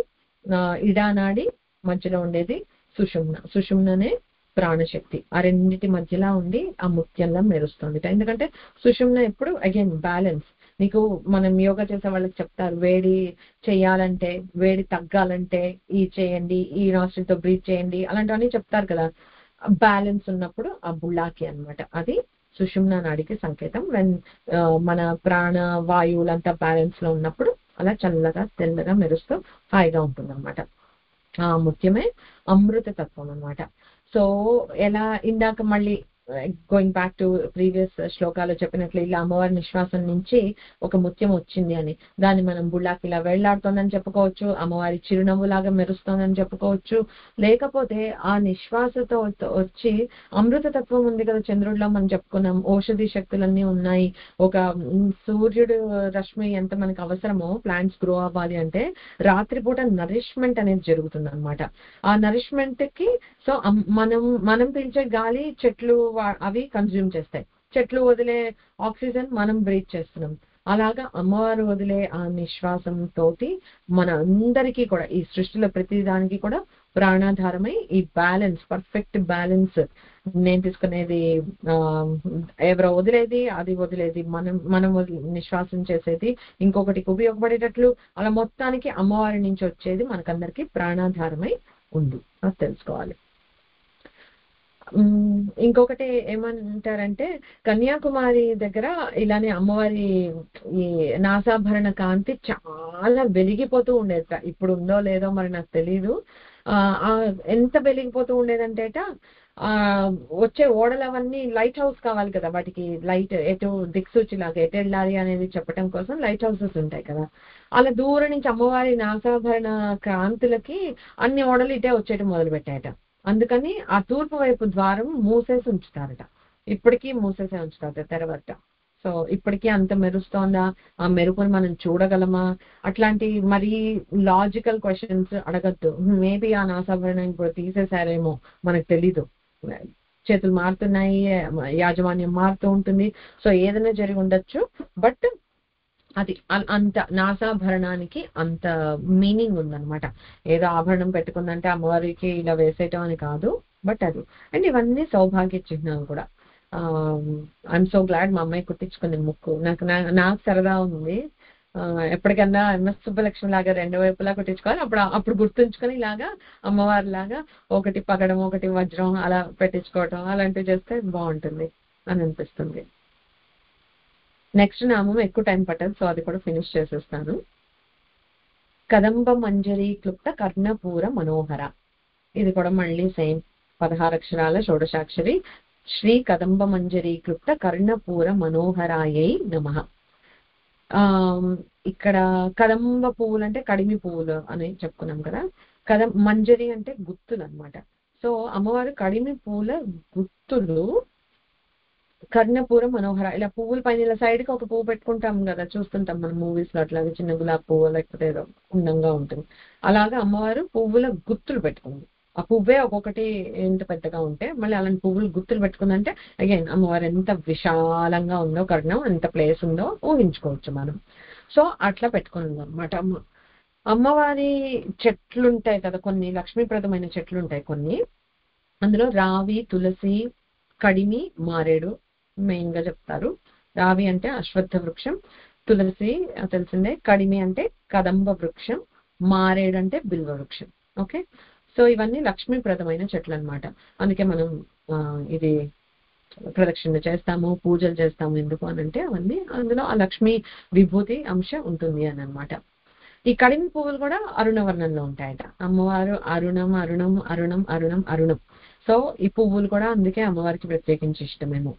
ఇడా నాడి, మధ్యలో ఉండేది సుషుమ్న. సుషుమ్ననే ప్రాణశక్తి. ఆ రెండింటి మధ్యలో ఉండి ఆ ముత్యంలా మెరుస్తుంది. ఎందుకంటే సుషుమ్న ఎప్పుడు అగైన్ బ్యాలెన్స్. నీకు మనం యోగా చేసే వాళ్ళకి చెప్తారు, వేడి చేయాలంటే, వేడి తగ్గాలంటే ఈ చేయండి, ఈ నాస్ట్రిల్తో బ్రీత్ చేయండి, అలాంటివన్నీ చెప్తారు కదా. బ్యాలెన్స్ ఉన్నప్పుడు ఆ బుల్లాకి అన్నమాట. అది సుషుమ్న నాడికి సంకేతం. మన ప్రాణ వాయువులంతా బ్యాలెన్స్ లో ఉన్నప్పుడు అలా చల్లగా తెల్లగా మెరుస్తూ హాయిగా ఉంటుంది అనమాట. ఆ ముత్యమే అమృత తత్వం అన్నమాట. సో ఎలా ఇందాక మళ్ళీ గోయింగ్ బ్యాక్ టు ప్రీవియస్ శ్లోకాలు చెప్పినట్లు, ఇలా అమ్మవారి నిశ్వాసం నుంచి ఒక ముత్యం వచ్చింది అని, దాన్ని మనం బుల్లాకి ఇలా వెళ్లాడుతోందని చెప్పుకోవచ్చు, అమ్మవారి చిరునవ్వులాగా మెరుస్తోందని చెప్పుకోవచ్చు. లేకపోతే ఆ నిశ్వాసతో వచ్చి అమృత తత్వం ఉంది కదా చంద్రుడిలో, మనం చెప్పుకున్నాం ఔషధి శక్తులన్నీ ఉన్నాయి. ఒక సూర్యుడు రశ్మి ఎంత మనకు అవసరమో ప్లాంట్స్ గ్రో అవ్వాలి అంటే, రాత్రిపూట నరిష్మెంట్ అనేది జరుగుతుంది అనమాట. ఆ నరిష్మెంట్ కి సో మనం పీల్చే గాలి చెట్లు అవి కన్జ్యూమ్ చేస్తాయి. చెట్లు వదిలే ఆక్సిజన్ మనం బ్రీత్ చేస్తున్నాం. అలాగా అమ్మవారు వదిలే ఆ నిశ్వాసం తోటి మన అందరికీ కూడా, ఈ సృష్టిలో ప్రతి దానికి కూడా ప్రాణాధారమై ఈ బ్యాలెన్స్, పర్ఫెక్ట్ బ్యాలెన్స్, నేను తీసుకునేది ఎవరో వదిలేది, అది వదిలేది మనం నిశ్వాసం చేసేది ఇంకొకటికి ఉపయోగపడేటట్లు, అలా మొత్తానికి అమ్మవారి నుంచి వచ్చేది మనకందరికి ప్రాణాధారమై ఉంది. అది తెలుసుకోవాలి. ఇంకొకటి ఏమంటారంటే, కన్యాకుమారి దగ్గర ఇలానే అమ్మవారి ఈ నాసాభరణ కాంతి చాలా వెలిగిపోతూ ఉండేదట. ఇప్పుడు ఉందో లేదో మరి నాకు తెలీదు. ఎంత వెలిగిపోతూ ఉండేదంటేట, వచ్చే ఓడలవన్నీ లైట్ హౌస్ కావాలి కదా, వాటికి లైట్ ఎటు దిక్సూచి లాగా ఎటు వెళ్ళాలి అనేది చెప్పడం కోసం లైట్ హౌసెస్ ఉంటాయి కదా. అలా దూరం నుంచి అమ్మవారి నాసాభరణ కాంతులకి అన్ని ఓడలు ఇటే వచ్చేయటం మొదలు పెట్టాయట. అందుకని ఆ తూర్పు వైపు ద్వారం మూసేసి ఉంచుతారట. ఇప్పటికీ మూసేసే ఉంచుతారట తెరవట. సో ఇప్పటికీ అంత మెరుస్తోందా, ఆ మెరుపుని మనం చూడగలమా, అట్లాంటి మరీ లాజికల్ క్వశ్చన్స్ అడగద్దు. మేబీ ఆ నాసాభరణం ఇప్పుడు తీసేశారేమో, మనకు తెలీదు. చేతులు మారుతున్నాయి, యాజమాన్యం మారుతూ ఉంటుంది. సో ఏదైనా జరిగి ఉండొచ్చు. బట్ అది అంత నాసాభరణానికి అంత మీనింగ్ ఉందన్నమాట. ఏదో ఆభరణం పెట్టుకుందంటే అమ్మవారికి ఇలా వేసేయటం అని కాదు, బట్ అది. అండ్ ఇవన్నీ సౌభాగ్య చిహ్నాలు కూడా. ఐఎమ్ సో గ్లాడ్ మా అమ్మాయి కుట్టించుకుంది ముక్కు. నాకు సరదా ఉంది, ఎప్పటికన్నా ఎంఎస్ సుబ్బలక్ష్మి లాగా రెండు వైపులా కుట్టించుకోవాలి. అప్పుడు గుర్తుంచుకొని ఇలాగా అమ్మవారి లాగా ఒకటి పగడం ఒకటి వజ్రం అలా పెట్టించుకోవటం అలాంటివి చేస్తే బాగుంటుంది అని అనిపిస్తుంది. నెక్స్ట్ నామం ఎక్కువ టైం పట్టదు, సో అది కూడా ఫినిష్ చేసేస్తాను. కదంబ మంజరి క్లుప్త కర్ణపూర మనోహర. ఇది కూడా మళ్ళీ సేమ్ 16 అక్షరాల షోడశాక్షరి. శ్రీ కదంబ మంజరీకృత కర్ణపూర మనోహరాయై నమః. ఇక్కడ కదంబ పువ్వులు అంటే కడిమి పువ్వులు అని చెప్పుకున్నాం కదా. మంజరి అంటే గుత్తులు అన్నమాట. సో అమ్మవారు కడిమి పువ్వుల గుత్తులు కర్ణపూర మనోహర, ఇలా పువ్వుల పైన ఇలా సైడ్ కి ఒక పువ్వు పెట్టుకుంటాం కదా, చూస్తుంటాం మనం మూవీస్ లో, అట్లాగే చిన్న గులాబీ పువ్వు లేకపోతే ఏదో ఉండంగా ఉంటుంది. అలాగా అమ్మవారు పువ్వుల గుత్తులు పెట్టుకుంది. ఆ పువ్వే ఒక్కొక్కటి ఎంత పెద్దగా ఉంటే మళ్ళీ అలాంటి పువ్వులు గుత్తులు పెట్టుకుందంటే అగైన్ అమ్మవారు ఎంత విశాలంగా ఉందో, కర్ణం ఎంత ప్లేస్ ఉందో ఊహించుకోవచ్చు మనం. సో అట్లా పెట్టుకుని ఉందన్నమాట అమ్మ. అమ్మవారి చెట్లు ఉంటాయి కదా, కొన్ని లక్ష్మీప్రదమైన చెట్లు ఉంటాయి కొన్ని. అందులో రావి, తులసి, కడిమి, మారేడు మెయిన్ గా చెప్తారు. రావి అంటే అశ్వత్థ వృక్షం, తులసి తెలిసిందే, కడిమి అంటే కదంబ వృక్షం, మారేడు అంటే బిల్వ వృక్షం. ఓకే, సో ఇవన్నీ లక్ష్మీప్రదమైన చెట్లు అన్నమాట. అందుకే మనం ఇది ప్రదక్షిణ చేస్తాము, పూజలు చేస్తాము. ఎందుకు అని అంటే అవన్నీ అందులో ఆ లక్ష్మీ విభూతి అంశ ఉంటుంది అని అన్నమాట. ఈ కడిమి పువ్వులు కూడా అరుణవర్ణంలో ఉంటాయట. అమ్మవారు అరుణం అరుణం అరుణం అరుణం అరుణం. సో ఈ పువ్వులు కూడా అందుకే అమ్మవారికి ప్రత్యేకించి ఇష్టమేమో.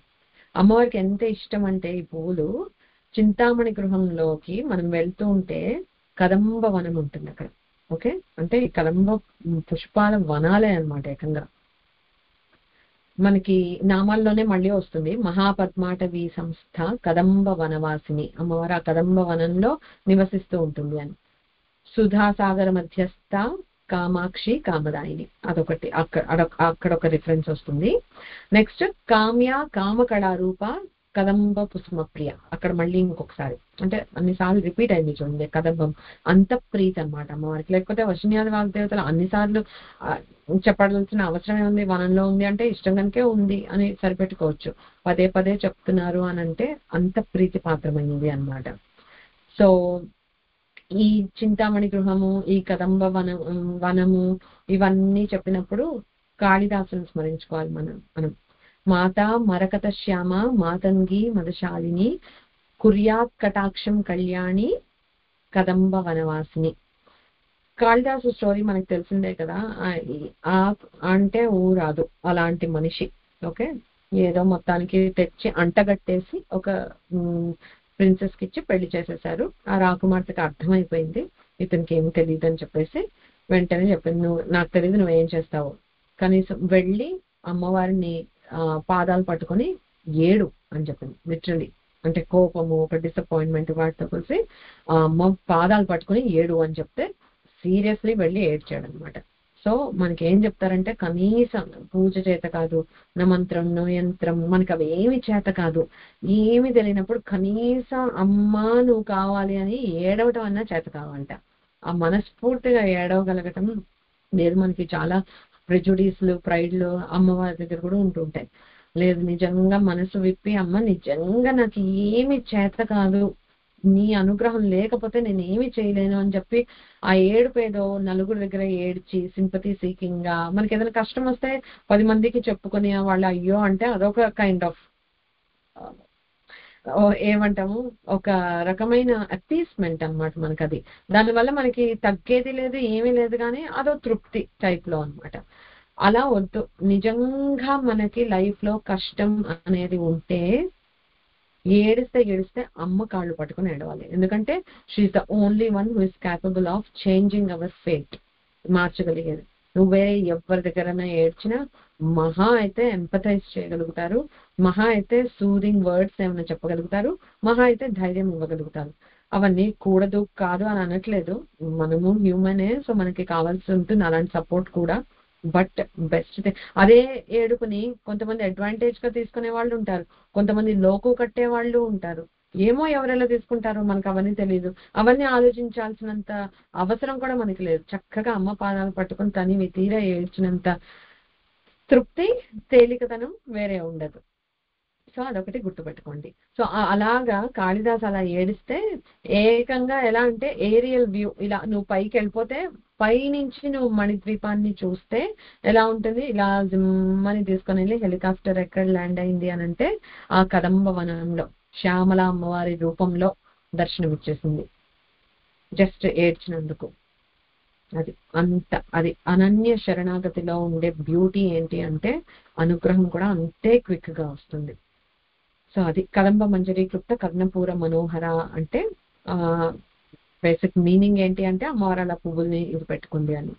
అమ్మవారికి ఎంత ఇష్టం అంటే ఈ పువ్వులు, చింతామణి గృహంలోకి మనం వెళ్తూ ఉంటే కదంబ వనం ఉంటుంది అక్కడ. ఓకే, అంటే ఈ కదంబ పుష్పాల వనాలే అన్నమాట. ఏకంగా మనకి నామాల్లోనే మళ్ళీ వస్తుంది, మహాపద్మాటవీ సంస్థ కదంబ వనవాసిని. అమ్మవారు ఆ కదంబ వనంలో నివసిస్తూ ఉంటుంది అని. సుధాసాగర మధ్యస్థ కామాక్షి కామదాయిని, అదొకటి అక్కడ ఒక రిఫరెన్స్ వస్తుంది. నెక్స్ట్ కామ్య కామకళారూప కదంబ పుష్పప్రియ, అక్కడ మళ్ళీ ఇంకొకసారి అంటే అన్నిసార్లు రిపీట్ అయింది చూడండి. కదంబం అంత ప్రీతి అన్నమాట అమ్మవారికి. లేకపోతే వశిన్యాది వాగ్దేవతలు అన్నిసార్లు చెప్పాల్సిన అవసరమే ఉంది. వనంలో ఉంది అంటే ఇష్టం కనుకే ఉంది అని సరిపెట్టుకోవచ్చు. పదే పదే చెప్తున్నారు అని అంటే అంత ప్రీతి పాత్రమైనది అన్నమాట. సో ఈ చింతామణి గృహము, ఈ కదంబ వనము ఇవన్నీ చెప్పినప్పుడు కాళిదాసుని స్మరించుకోవాలి మనం. మాతా మరకత శ్యామ మాతంగి మదశాలిని కుర్యాత్ కటాక్షం కళ్యాణి కదంబ వనవాసిని. కాళిదాసు స్టోరీ మనకు తెలిసిందే కదా. అంటే ఊరాదు అలాంటి మనిషి. ఓకే, ఏదో మొత్తానికి తెచ్చి అంటగట్టేసి ఒక ప్రిన్సెస్ కి ఇచ్చి పెళ్లి చేసేసారు. ఆ రాకుమార్తెకి అర్థమైపోయింది ఇతనికి ఏమి తెలియదు అని చెప్పేసి వెంటనే చెప్పింది, నువ్వు నాకు తెలియదు, నువ్వేం చేస్తావు, కనీసం వెళ్ళి అమ్మవారిని పాదాలు పట్టుకొని ఏడు అని చెప్పింది. లిటరలీ అంటే కోపము, ఒక డిసప్పాయింట్మెంట్ వాటితో కలిసి ఆ అమ్మ పాదాలు పట్టుకొని ఏడు అని చెప్తే సీరియస్లీ వెళ్ళి ఏడ్చాడు అనమాట. సో మనకి ఏం చెప్తారంటే కనీసం పూజ చేత కాదు, నా మంత్రం నో యంత్రం మనకి అవి ఏమి చేత కాదు, ఏమి తెలియనప్పుడు కనీసం అమ్మా నువ్వు కావాలి అని ఏడవటం అన్నా చేత కావాలంట. ఆ మనస్ఫూర్తిగా ఏడవగలగటం లేదు. మనకి చాలా ప్రెజుడీస్లు, ప్రైడ్లు అమ్మవారి దగ్గర కూడా ఉంటుంటాయి. లేదు, నిజంగా మనసు విప్పి అమ్మ నిజంగా నాకు ఏమి చేత కాదు, నీ అనుగ్రహం లేకపోతే నేను ఏమి చేయలేను అని చెప్పి ఆ ఏడుపు ఏదో నలుగురు దగ్గర ఏడ్చి సింపతి సీకింగ్ గా, మనకి ఏదైనా కష్టం వస్తే 10 మందికి చెప్పుకుని వాళ్ళు అయ్యో అంటే అదొక కైండ్ ఆఫ్ ఏమంటాము, ఒక రకమైన అపీస్మెంట్ అన్నమాట మనకి. అది దానివల్ల మనకి తగ్గేది లేదు, ఏమీ లేదు, కానీ అదో తృప్తి టైప్ లో అన్నమాట. అలా వద్దు. నిజంగా మనకి లైఫ్ లో కష్టం అనేది ఉంటే ఏడిస్తే అమ్మ కాళ్ళు పట్టుకుని ఏడవాలి. ఎందుకంటే she's the only one who is capable of changing our fate, మార్చగలిగేది. నువ్వు వేరే ఎవరి దగ్గరైనా ఏడ్చినా మహా అయితే ఎంపథైజ్ చేయగలుగుతారు, మహా అయితే సూదింగ్ వర్డ్స్ ఏమైనా చెప్పగలుగుతారు, మహా అయితే ధైర్యం ఇవ్వగలుగుతారు. అవన్నీ కూడదు కాదు అని అనట్లేదు, మనము హ్యూమనే. సో మనకి కావాల్సి ఉంటుంది అలాంటి సపోర్ట్ కూడా. బట్ బెస్ట్ అదే ఏడుపుని కొంతమంది అడ్వాంటేజ్ గా తీసుకునే వాళ్ళు ఉంటారు, కొంతమంది లోకు కట్టే వాళ్ళు ఉంటారు. ఏమో ఎవరెలా తీసుకుంటారో మనకు అవన్నీ తెలియదు. అవన్నీ ఆలోచించాల్సినంత అవసరం కూడా మనకి లేదు. చక్కగా అమ్మ పాదాలు పట్టుకుని తనివి తీరా ఏడ్చినంత తృప్తి, తేలికతనం వేరే ఉండదు. సో అదొకటి గుర్తుపెట్టుకోండి. సో అలాగా కాళిదాస్ అలా ఏడిస్తే ఏకంగా ఎలా అంటే ఏరియల్ వ్యూ, ఇలా నువ్వు పైకి వెళ్ళిపోతే పైనుంచి నువ్వు మణిద్వీపాన్ని చూస్తే ఎలా ఉంటుంది, ఇలా జిమ్మని తీసుకొని వెళ్ళి హెలికాప్టర్ ఎక్కడ ల్యాండ్ అయింది అని అంటే ఆ కదంబ వనంలో శ్యామల అమ్మవారి రూపంలో దర్శనం ఇచ్చేసింది జస్ట్ ఏడ్చినందుకు. అది అనన్య శరణాగతిలో ఉండే బ్యూటీ ఏంటి అంటే అనుగ్రహం కూడా అంతే క్విక్ గా వస్తుంది. సో అది కదంబ మంజరి క్లుప్త కర్ణపూర మనోహర అంటే బేసిక్ మీనింగ్ ఏంటి అంటే అమ్మవారు అలా పువ్వుల్ని ఇది పెట్టుకుంది అని.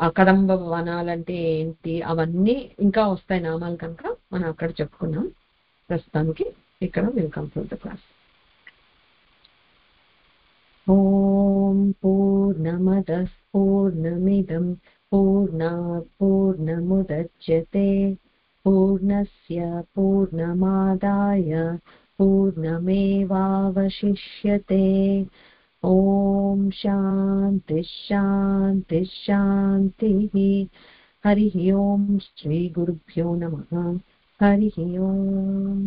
ఆ కదంబ వనాలంటే ఏంటి అవన్నీ ఇంకా వస్తాయి నామాలు కనుక మనం అక్కడ చెప్పుకున్నాం. ప్రస్తుతానికి ఇక్కడ విల్ కంక్లూడ్ ద క్లాస్. ఓం పూర్ణమదః పూర్ణమిదం పూర్ణాత్ పూర్ణముదచ్యతే పూర్ణస్య పూర్ణమాదాయ పూర్ణమేవావశిష్యతే. ఓం శాంతి శాంతి శాంతిః. హరి ఓం శ్రీ గురుభ్యో నమః. హరి ఓం.